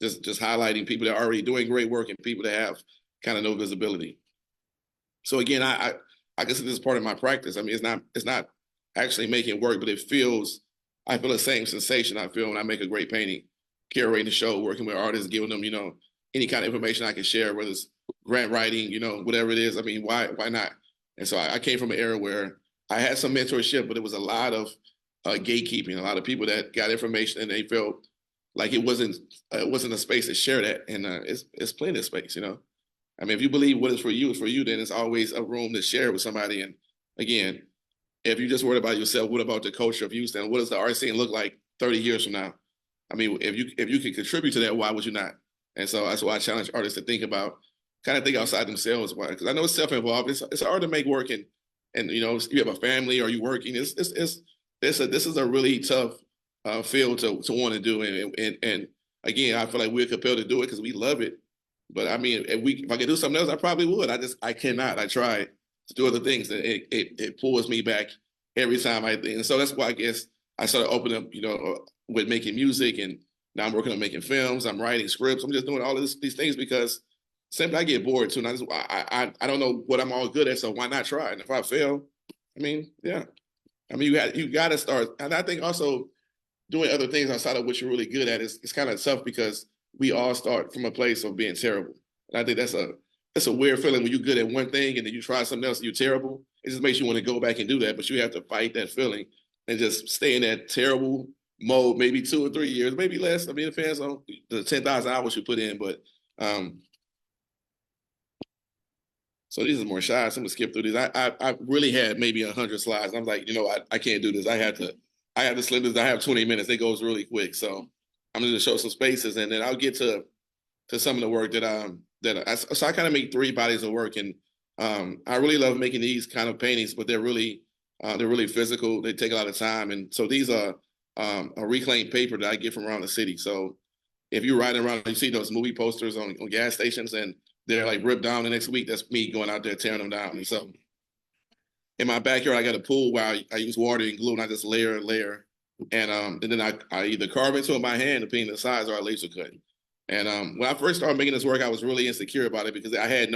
just highlighting people that are already doing great work and people that have kind of no visibility. So again, I consider this part of my practice. I mean, it's not actually making work, but I feel the same sensation I feel when I make a great painting, curating the show, working with artists, giving them, any kind of information I can share, whether it's grant writing, whatever it is. I mean, why not? And so I came from an era where I had some mentorship, but it was a lot of gatekeeping, a lot of people that got information and they felt like it wasn't a space to share that. And it's plenty of space, I mean, if you believe what is for you, then it's always a room to share with somebody. And again, if you just worried about yourself, what about the culture of Houston? What does the art scene look like 30 years from now? I mean, if you can contribute to that, why would you not? And so that's why I challenge artists to think outside themselves. Why? Because I know it's self-involved. It's hard to make work, and you have a family or you working. This is a really tough field to want to do. And again, I feel like we're compelled to do it because we love it. But I mean, if I could do something else, I probably would. I cannot. I tried to do other things, and it pulls me back every time and so that's why I guess I started opening up, with making music, and now I'm working on making films. I'm writing scripts. I'm just doing all of these things because simply I get bored too. And I don't know what I'm all good at, so why not try? And if I fail, I mean, yeah. I mean, you got to start. And I think also doing other things outside of what you're really good at is kind of tough because we all start from a place of being terrible. And I think that's a weird feeling when you're good at one thing and then you try something else and you're terrible. It just makes you want to go back and do that, but you have to fight that feeling and just stay in that terrible mode, maybe 2 or 3 years, maybe less. I mean, it depends on the 10,000 hours you put in, but So these are more shots. I'm gonna skip through these. I really had maybe 100 slides. I'm like, I can't do this. I had to slim this. I have 20 minutes. It goes really quick. So I'm gonna show some spaces, and then I'll get to some of the work so I kind of make 3 bodies of work, and I really love making these kind of paintings, but they're really physical. They take a lot of time, and so these are a reclaimed paper that I get from around the city. So if you're riding around, you see those movie posters on gas stations, and they're like ripped down the next week. That's me going out there tearing them down. And so in my backyard, I got a pool where I use water and glue, and I just layer and layer. And then I either carve into it by hand, depending on the size, or I laser cut. And when I first started making this work, I was really insecure about it because I didn't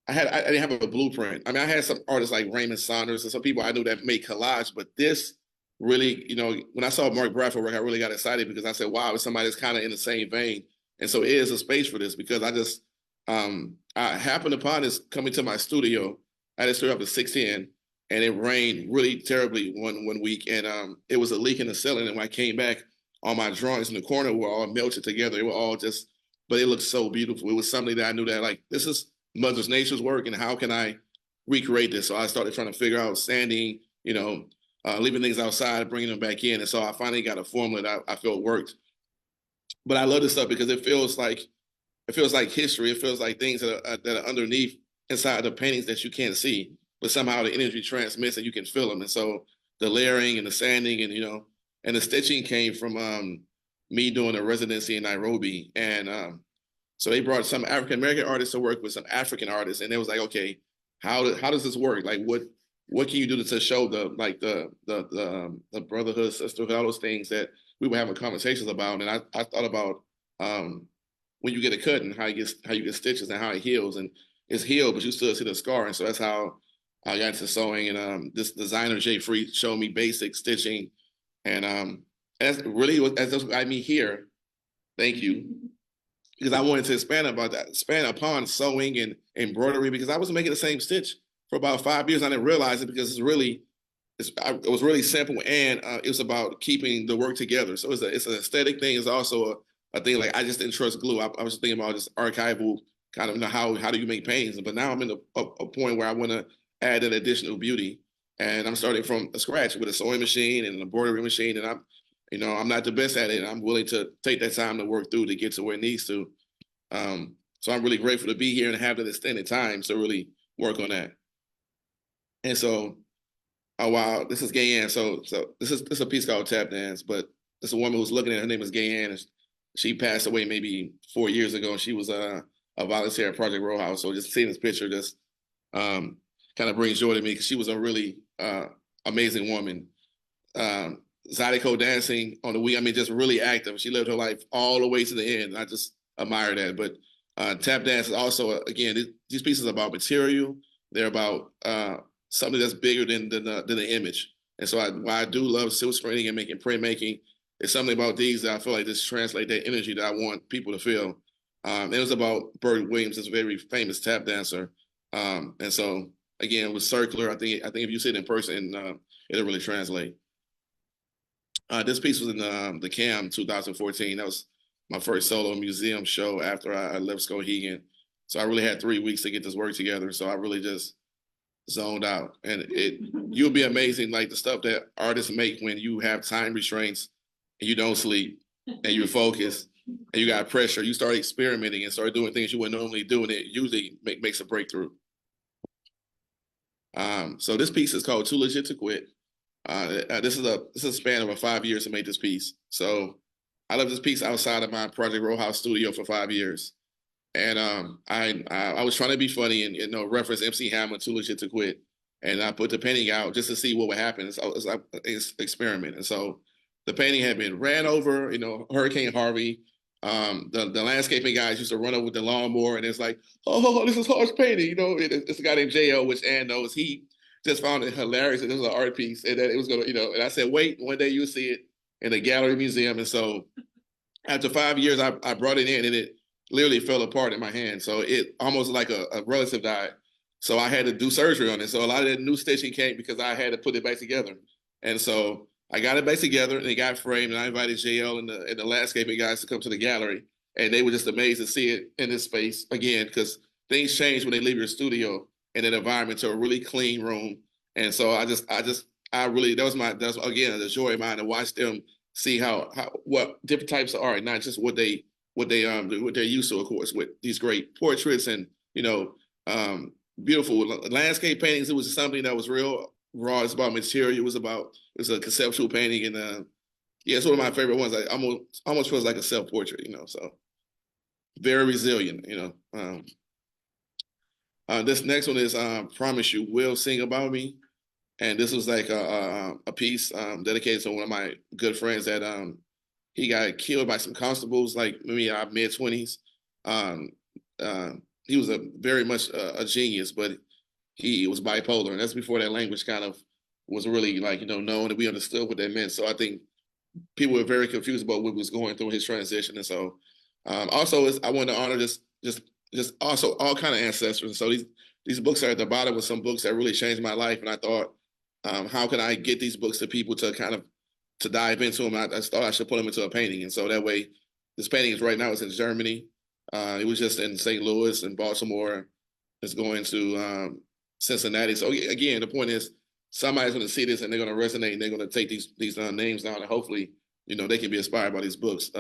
have a blueprint. I mean, I had some artists like Raymond Saunders and some people I knew that make collage, but this really, when I saw Mark Bradford work, I really got excited because I said, wow, it's somebody that's kind of in the same vein. And so it is a space for this because I happened upon this coming to my studio. I had to stay up at 6:10, and it rained really terribly one week, and it was a leak in the ceiling. And when I came back, all my drawings in the corner were all melted together. They were all but it looked so beautiful. It was something that I knew that like, this is Mother Nature's work, and how can I recreate this? So I started trying to figure out sanding, leaving things outside, bringing them back in. And so I finally got a formula that I felt worked. But I love this stuff because it feels like history. It feels like things that are underneath inside the paintings that you can't see, but somehow the energy transmits and you can feel them. And so the layering and the sanding and the stitching came from me doing a residency in Nairobi. And so they brought some African-American artists to work with some African artists. And it was like, okay, how does this work? Like what can you do to show the brotherhood, sisterhood, all those things that we were having conversations about? And I thought about when you get a cut and how you get stitches and how it heals. And it's healed, but you still see the scar. And so that's how I got into sewing. And this designer, Jay Free, showed me basic stitching. And that's what got me here. Thank you. Because I wanted to expand upon sewing and embroidery, because I was making the same stitch for about 5 years. I didn't realize it because it was really simple, and it was about keeping the work together. So it's an aesthetic thing. It's also a thing like I just didn't trust glue. I was thinking about just archival kind of how do you make paintings. But now I'm in a point where I want to add an additional beauty, and I'm starting from scratch with a sewing machine and an embroidery machine, and I'm not the best at it, and I'm willing to take that time to work through to get to where it needs to. So I'm really grateful to be here and have that extended time to really work on that. And so, oh wow, this is Gay Ann. So this is a piece called Tap Dance, but it's a woman who's looking at, her name is Gay Ann. She passed away maybe 4 years ago, and she was a volunteer at Project Row House. So just seeing this picture just kind of brings joy to me, because she was a really amazing woman. Zydeco dancing on the week. I mean, just really active. She lived her life all the way to the end. I just admire that. But tap dance is also, again, these pieces are about material. They're about something that's bigger than the image. And so why I do love silk screening and making printmaking, it's something about these that I feel like this translate that energy that I want people to feel. It was about Bert Williams, this very famous tap dancer. And so again, with circular, I think if you see it in person, it'll really translate. This piece was in the CAM 2014. That was my first solo museum show after I left Skowhegan. So I really had 3 weeks to get this work together. So I really just zoned out. And you'll be amazing, like the stuff that artists make when you have time restraints and you don't sleep and you're focused and you got pressure. You start experimenting and start doing things you wouldn't normally do, and it usually makes a breakthrough. So this piece is called Too Legit to Quit. This is a span of 5 years to make this piece. So I left this piece outside of my Project Row House studio for 5 years. And I was trying to be funny and reference MC Hammer, Too Legit to Quit. And I put the painting out just to see what would happen. So it's like an experiment. And so the painting had been ran over, Hurricane Harvey. The landscaping guys used to run over with the lawnmower, and it's like, oh, this is Hodge painting. It's a guy named J.O., which Ann knows. He just found it hilarious that this was an art piece, and that it was gonna, and I said, wait, one day you'll see it in the gallery museum. And so after 5 years, I brought it in, and it literally fell apart in my hand. So it almost like a relative died. So I had to do surgery on it. So a lot of that new stitching came because I had to put it back together. And so I got it back together, and it got framed, and I invited JL and the landscaping guys to come to the gallery. and they were just amazed to see it in this space again, because things change when they leave your studio and an environment to a really clean room. And so I really, that's again the joy of mine to watch them see how what different types of art, not just what they're used to, of course, with these great portraits and beautiful landscape paintings. It was something that was real raw. It's about material. It was a conceptual painting, and yeah, it's one of my favorite ones. I almost feels like a self-portrait, so very resilient, this next one is Promise You Will Sing About Me. And this was like a piece dedicated to one of my good friends that he got killed by some constables, like maybe mid-20s. He was very much a genius, but he was bipolar, and that's before that language kind of was really known, and we understood what that meant. So I think people were very confused about what was going through his transition, and so also I want to honor just also all kind of ancestors. And so these books are at the bottom with some books that really changed my life, and I thought, how can I get these books to people to dive into them? I thought I should put them into a painting, and so that way, this painting is right now it's in Germany. It was just in St. Louis and Baltimore. It's going to Cincinnati. So again, the point is somebody's going to see this and they're going to resonate, and they're going to take these names down, and hopefully, they can be inspired by these books.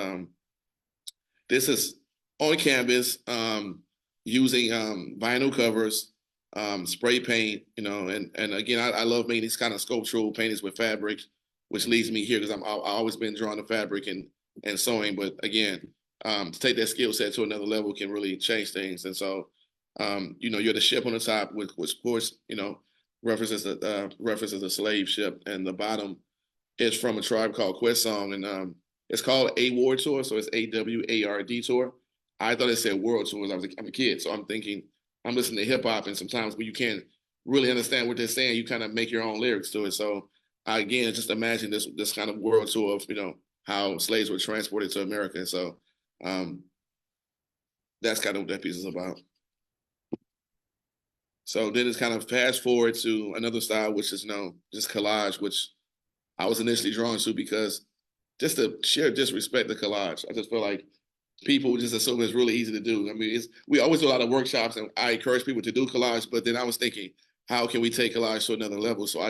This is on canvas, using vinyl covers, spray paint, and again, I love making these kind of sculptural paintings with fabric, which leads me here because I've always been drawn to fabric and sewing. But again, to take that skill set to another level can really change things. And so, you're the ship on the top, which of course, references the slave ship, and the bottom is from a tribe called Quest Song, and it's called A War Tour, so it's AWARD Tour. I thought it said World Tour as I'm a kid, so I'm thinking I'm listening to hip hop, and sometimes when you can't really understand what they're saying, you kind of make your own lyrics to it. So again, just imagine this kind of world tour of how slaves were transported to America. And so that's kind of what that piece is about. So then it's kind of fast forward to another style, which is just collage, which I was initially drawn to because just the sheer disrespect of collage. I just feel like people just assume it's really easy to do. I mean, we always do a lot of workshops, and I encourage people to do collage, but then I was thinking, how can we take collage to another level? So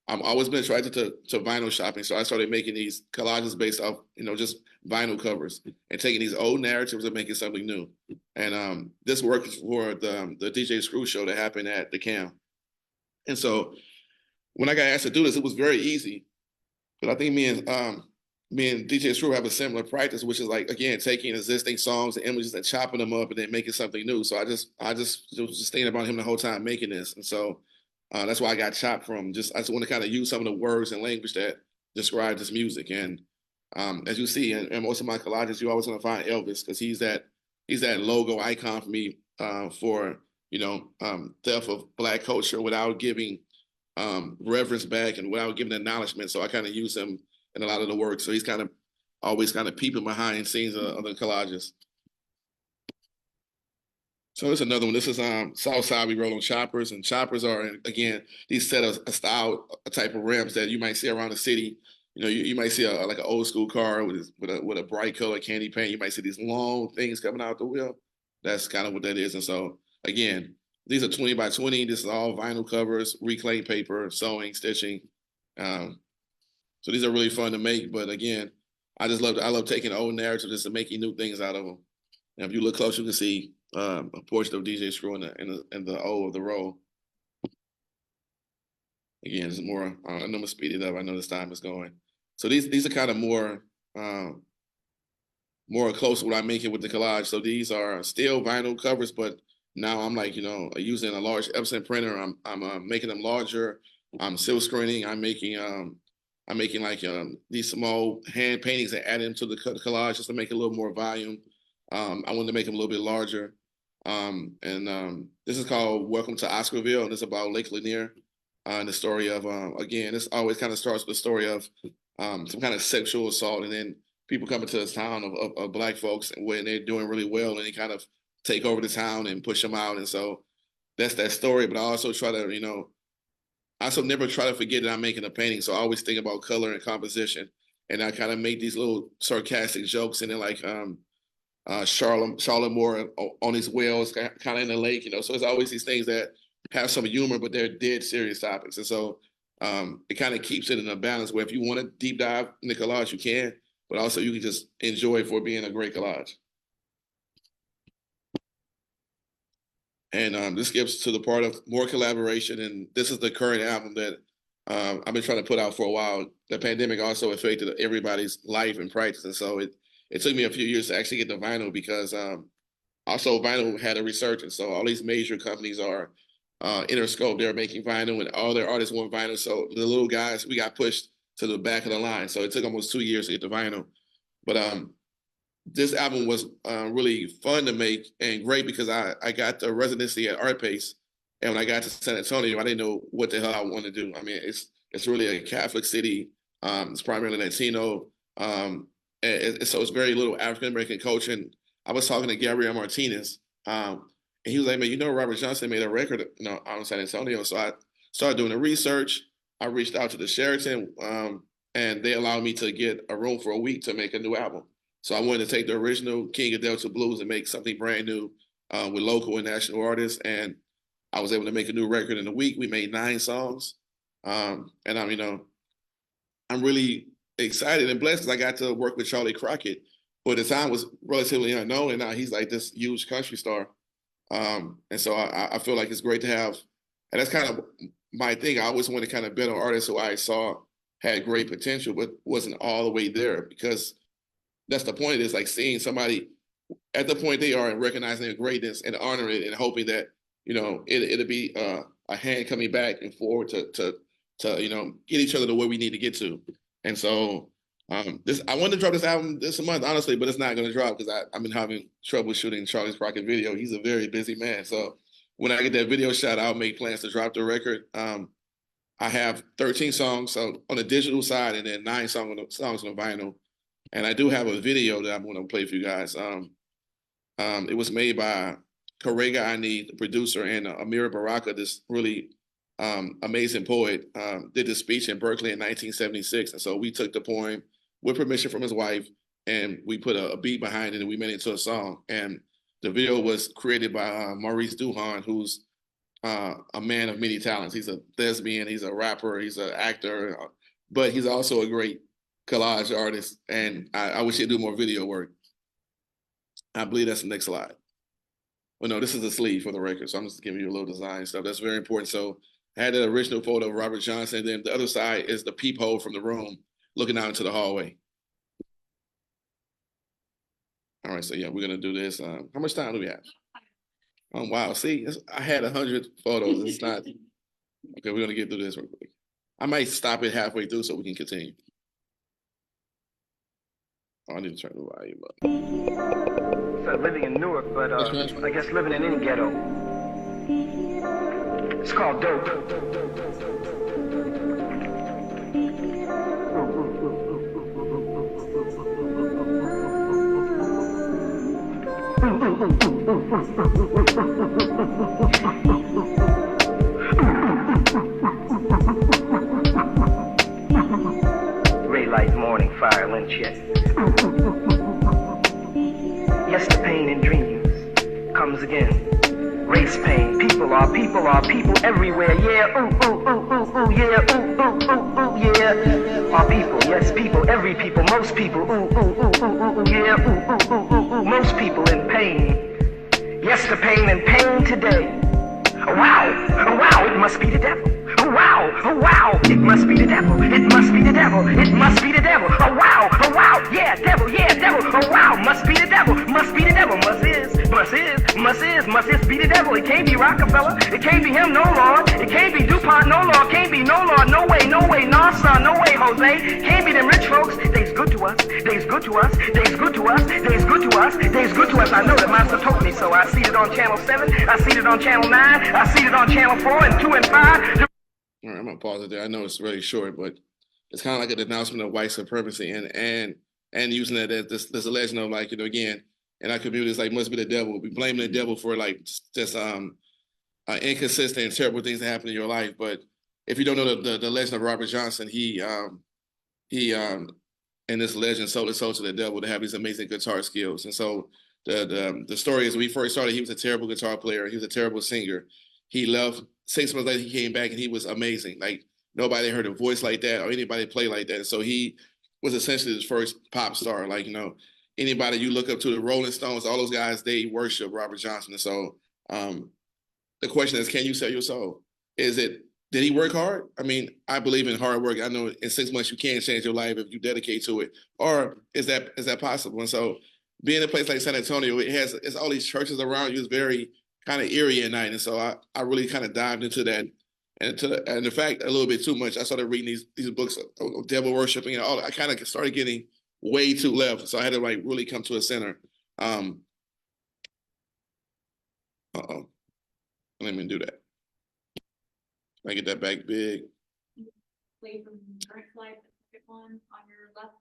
I'm always been attracted to vinyl shopping. So I started making these collages based off, just vinyl covers and taking these old narratives and making something new. And this works for the DJ Screw show that happened at the CAM. And so when I got asked to do this, it was very easy. But I think me and DJ Screw have a similar practice, which is like, again, taking existing songs and images and chopping them up and then making something new. So I just was just thinking about him the whole time making this. And so that's why I got chopped from. I just want to kind of use some of the words and language that describe this music. And as you see in most of my collages, you always want to find Elvis, because he's that logo icon for me for theft of Black culture without giving reverence back and without giving acknowledgement. So I kind of use him in a lot of the work. So he's kind of always kind of peeping behind scenes of the collages. So there's another one. This is Southside. We roll on choppers, and choppers are, again, these set of style type of rims that you might see around the city. You might see like an old school car with a bright color candy paint. You might see these long things coming out the wheel. That's kind of what that is. And so again, these are 20 by 20. This is all vinyl covers, reclaimed paper, sewing, stitching. So these are really fun to make. But again, I love taking old narratives and making new things out of them. And if you look close, you can see a portrait of DJ Screw in the O of the roll. Again, it's more. I'm gonna speed it up. I know this time is going. So these are kind of more close to what I'm making with the collage. So these are still vinyl covers, but now I'm like using a large Epson printer. I'm making them larger. I'm silk screening. I'm making like these small hand paintings and adding them to the collage just to make it a little more volume. I wanted to make them a little bit larger. This is called Welcome to Oscarville, and it's about Lake Lanier. And the story of, again, this always kind of starts with the story of some kind of sexual assault, and then people come into this town of Black folks when they're doing really well, and they kind of take over the town and push them out. And so that's that story. But I also try to, I also never try to forget that I'm making a painting. So I always think about color and composition, and I kind of make these little sarcastic jokes, and then like Charlotte Moore on his wells, kind of in the lake, you know. So it's always these things that have some humor, but they're dead serious topics. And so it kind of keeps it in a balance where if you want to deep dive in the collage, you can, but also you can just enjoy it for being a great collage. And this gets to the part of more collaboration. And this is the current album that I've been trying to put out for a while. The pandemic also affected everybody's life and practice. And so it took me a few years to actually get the vinyl because also vinyl had a resurgence. So all these major companies are Interscope, they're making vinyl and all their artists want vinyl. So the little guys, we got pushed to the back of the line. So it took almost 2 years to get the vinyl. But this album was really fun to make and great because I got the residency at Art Pace. And when I got to San Antonio, I didn't know what the hell I wanted to do. I mean, it's really a Catholic city. It's primarily Latino. So it's very little African-American culture. And I was talking to Gabriel Martinez, and he was like, man, you know, Robert Johnson made a record, you know, out in San Antonio. So I started doing the research. I reached out to the Sheraton, and they allowed me to get a room for a week to make a new album. So I wanted to take the original King of Delta Blues and make something brand new with local and national artists. And I was able to make a new record in a week. We made 9 songs. And I'm really excited and blessed because I got to work with Charlie Crockett, who at the time was relatively unknown. And now he's like this huge country star. And so I feel like it's great to have, and that's kind of my thing. I always want to kind of bet on artists who I saw had great potential, but wasn't all the way there, because that's the point. Is like seeing somebody at the point they are and recognizing their greatness and honoring it and hoping that, you know, it'll be a hand coming back and forward to you know, get each other to where we need to get to. And so I wanted to drop this album this month, honestly, but it's not going to drop because I've been having trouble shooting Charlie's Crockett video. He's a very busy man. So when I get that video shot, I'll make plans to drop the record. I have 13 songs so on the digital side and then 9 songs on the vinyl. And I do have a video that I'm going to play for you guys. It was made by Karega Ani, the producer, and Amira Baraka, this really amazing poet, did this speech in Berkeley in 1976. And so we took the poem with permission from his wife, and we put a beat behind it, and we made it into a song. And the video was created by Maurice Duhan, who's a man of many talents. He's a thespian, he's a rapper, he's an actor, but he's also a great collage artist. And I wish he'd do more video work. I believe that's the next slide. Well, no, this is the sleeve for the record. So I'm just giving you a little design stuff. That's very important. So I had the original photo of Robert Johnson. And then the other side is the peephole from the room looking out into the hallway. All right, so yeah, we're gonna do this. How much time do we have? Oh, wow, see, I had 100 photos. It's not, okay, we're gonna get through this real quick. I might stop it halfway through so we can continue. Oh, I need to turn the volume up. So living in Newark, but I guess living in any ghetto. It's called dope. Ray light, morning fire, lynch yet. Yes, the pain in dreams comes again. Race pain, people are people everywhere. Yeah, ooh, ooh, ooh, ooh, ooh, yeah, ooh, ooh, ooh, ooh, yeah. Our people, yes, people, every people, most people, ooh, ooh, ooh, ooh, ooh, yeah, ooh, ooh, ooh, ooh, ooh, most people in pain. Yes, the pain and pain today. Oh wow, it must be the devil. Oh wow, it must be the devil. It must be the devil. It must be the devil. Oh wow, yeah, devil. Oh wow, must be the devil. Must be the devil. Must is be the devil. It can't be Rockefeller. It can't be him, no Lord. It can't be DuPont, no Lord. Can't be no Lord. No way, no son, no way, Jose. Can't be them rich folks. They's good to us. They's good to us. They's good to us. They's good to us. They's good to us. I know that Master told me so. I see it on channel 7. I see it on channel 9. I see it on channel 4 and 2 and 5. All right, I'm gonna pause it there. I know it's really short, but it's kind of like a denouncement of white supremacy and using that as this legend of, like, you know, again, in our community, it's like must be the devil. We blame the devil for like just inconsistent and terrible things that happen in your life. But if you don't know the legend of Robert Johnson, he in this legend sold his soul to the devil to have these amazing guitar skills. And so the story is when he first started, he was a terrible guitar player. He was a terrible singer. He left. 6 months later, he came back and he was amazing. Like nobody heard a voice like that or anybody play like that. So he was essentially his first pop star. Like, anybody you look up to, the Rolling Stones, all those guys, they worship Robert Johnson. And so the question is, can you sell your soul? Did he work hard? I mean, I believe in hard work. I know in 6 months you can change your life if you dedicate to it. Or is that possible? And so being in a place like San Antonio, it's all these churches around you. It's very kind of eerie at night. And so I really kind of dived into that. And in fact, a little bit too much. I started reading these books of devil worshiping and all. I kind of started getting way too left. So I had to like really come to a center. Let me do that. I get that back big. Play from the current slide, the second one on your left.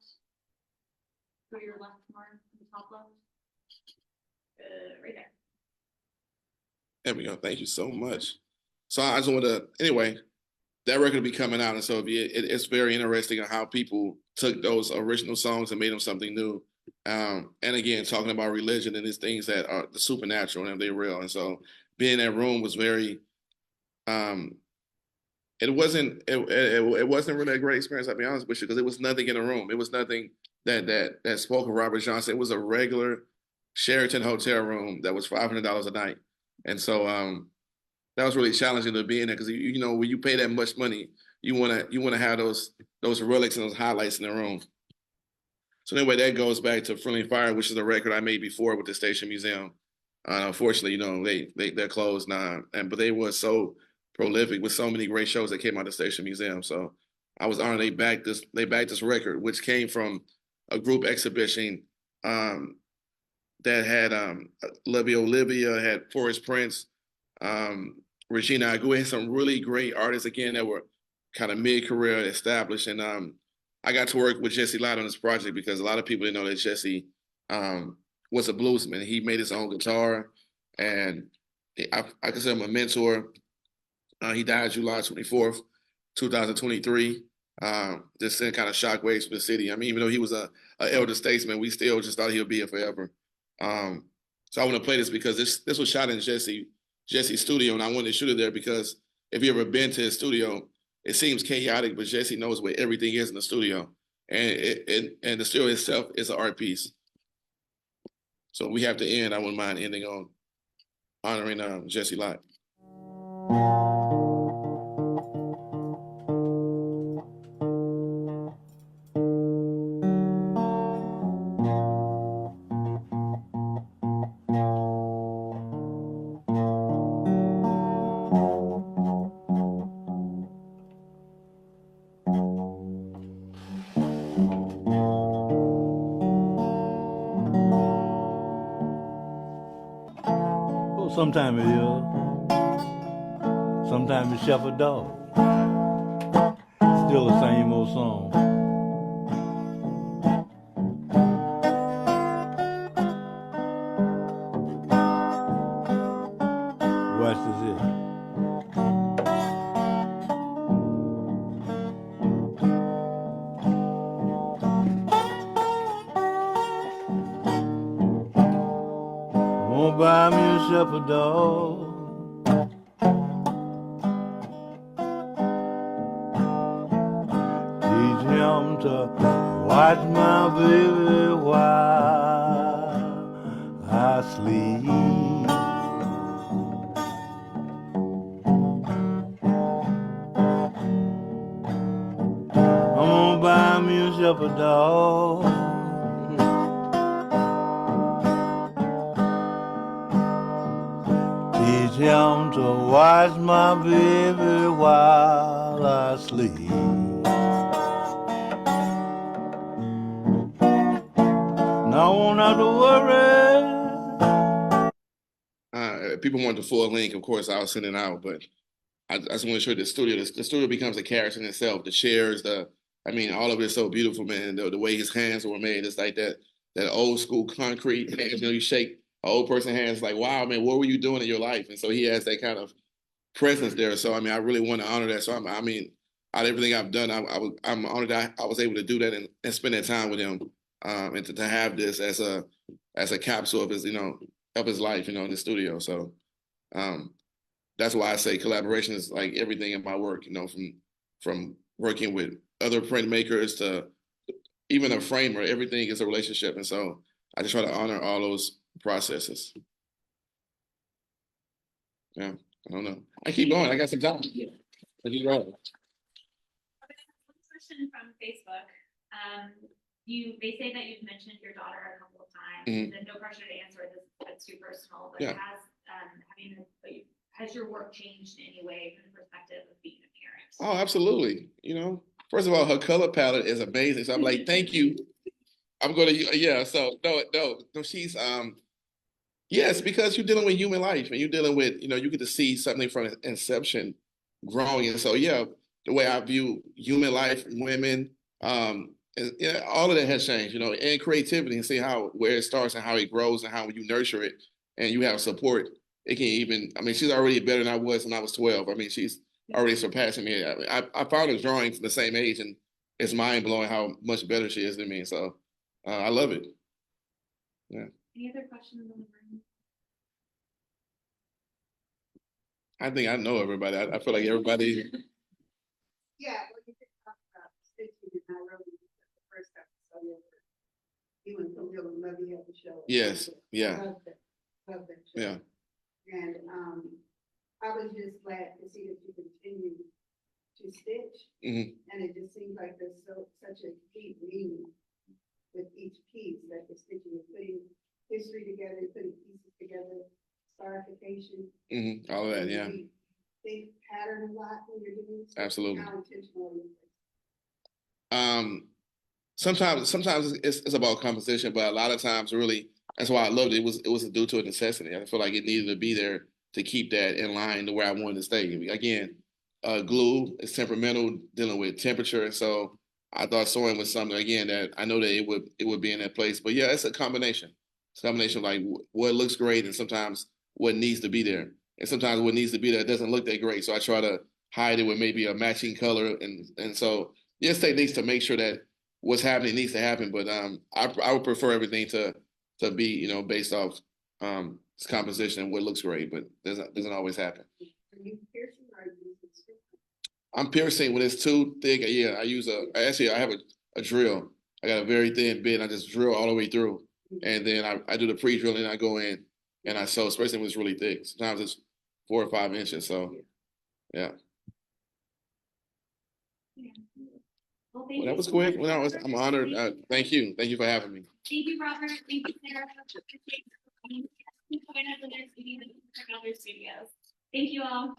Go to your left more, the top left. Right there. There we go. Thank you so much. So I just want to, anyway, that record will be coming out. And so it's very interesting on how people took those original songs and made them something new. And again, talking about religion and these things that are the supernatural and they're real. And so being in that room was very, it wasn't really a great experience, I'll be honest with you, because it was nothing in the room. It was nothing that spoke of Robert Johnson. It was a regular Sheraton hotel room that was $500 a night. And so that was really challenging to be in there because when you pay that much money, you wanna have those relics and those highlights in the room. So anyway, that goes back to Friendly Fire, which is a record I made before with the Station Museum. Unfortunately, they're closed now, but they were so prolific with so many great shows that came out of the Station Museum. So I was honored they backed this record, which came from a group exhibition that had Olivia, had Forrest Prince, Regina Agu, had some really great artists again that were kind of mid-career established. And I got to work with Jesse Light on this project because a lot of people didn't know that Jesse was a bluesman. He made his own guitar, and I consider him a mentor. He died July 24th, 2023. Just sent kind of shockwaves for the city. I mean, even though he was an elder statesman, we still just thought he would be here forever. So I want to play this because this was shot in Jesse's studio, and I wanted to shoot it there because if you've ever been to his studio, it seems chaotic, but Jesse knows where everything is in the studio, and the studio itself is an art piece. So we have to end. I wouldn't mind ending on honoring Jesse Light. Sometimes it is. Sometimes it's Shepherd Dog. Still the same old song. Watch this here. Won't buy me a shepherd dog. Teach him to watch my baby while I sleep. I'm gonna buy me a shepherd dog. Teach him to watch my baby while I sleep. Now I won't have to worry. People want the full link, of course, I'll send it out, but I just want to show the studio becomes a character in itself. The chairs, all of it is so beautiful, man. The way his hands were made, it's like that old school concrete hands. You shake an old person's hands, like, wow, man, what were you doing in your life? And so he has that kind of presence there. So I really want to honor that. So out of everything I've done, I'm honored that I was able to do that and spend that time with him. and to have this as a capsule of his, of his life, in the studio. So that's why I say collaboration is like everything in my work, from working with other printmakers to even a framer, everything is a relationship. And so I just try to honor all those processes. Yeah, I don't know. I keep going. I got some time. I keep going. Question from Facebook. They say that you've mentioned your daughter a couple of times. Mhm. And no pressure to answer this; it's too personal. But Yeah. has your work changed in any way from the perspective of being a parent? Oh, absolutely. First of all, her color palette is amazing. So I'm like, thank you. I'm gonna, yeah. So no. She's yes, because you're dealing with human life, and you're dealing with, you get to see something from inception growing. And so, yeah, the way I view human life, women, and, yeah, all of that has changed, and creativity, and see where it starts and how it grows and how you nurture it and you have support. It can even, she's already better than I was when I was 12. She's already surpassing me. I found her drawing from the same age, and it's mind blowing how much better she is than me. So I love it. Yeah. Any other questions in the room? I think I know everybody. I feel like everybody. Yeah, well, you could talk about stitching in Nairobi, the first episode. You and Camille and Levy had the show. Yes, yeah. Love that show. Yeah. And I was just glad to see that you continue to stitch. Mhm. And it just seems like there's such a deep meaning with each piece that the stitching is putting history together, putting pieces together, scarification. All of that, yeah. You think pattern a lot when you're doing this. Absolutely. How intentional is it? Sometimes it's about composition, but a lot of times, really, that's why I loved it. It was due to a necessity. I feel like it needed to be there to keep that in line to where I wanted to stay. Again, glue is temperamental, dealing with temperature, so I thought sewing was something, again, that I know that it would be in that place. But yeah, it's a combination. It's a combination of like what looks great and sometimes what needs to be there. And sometimes what needs to be there doesn't look that great. So I try to hide it with maybe a matching color. And so yes, techniques to make sure that what's happening needs to happen. But I would prefer everything to be, based off its composition and what looks great, but doesn't always happen. Are you piercing or are you using stitching? I'm piercing when it's too thick. Yeah, I have a drill. I got a very thin bit and I just drill all the way through. And then I do the pre-drilling, I go in and I sew, especially when it's really thick. Sometimes it's 4 or 5 inches. So yeah. Well, Well, that was quick. I'm honored. Thank you. Thank you for having me. Thank you, Robert. Thank you, Sarah. Join us the next meeting in the Studios. Thank you all.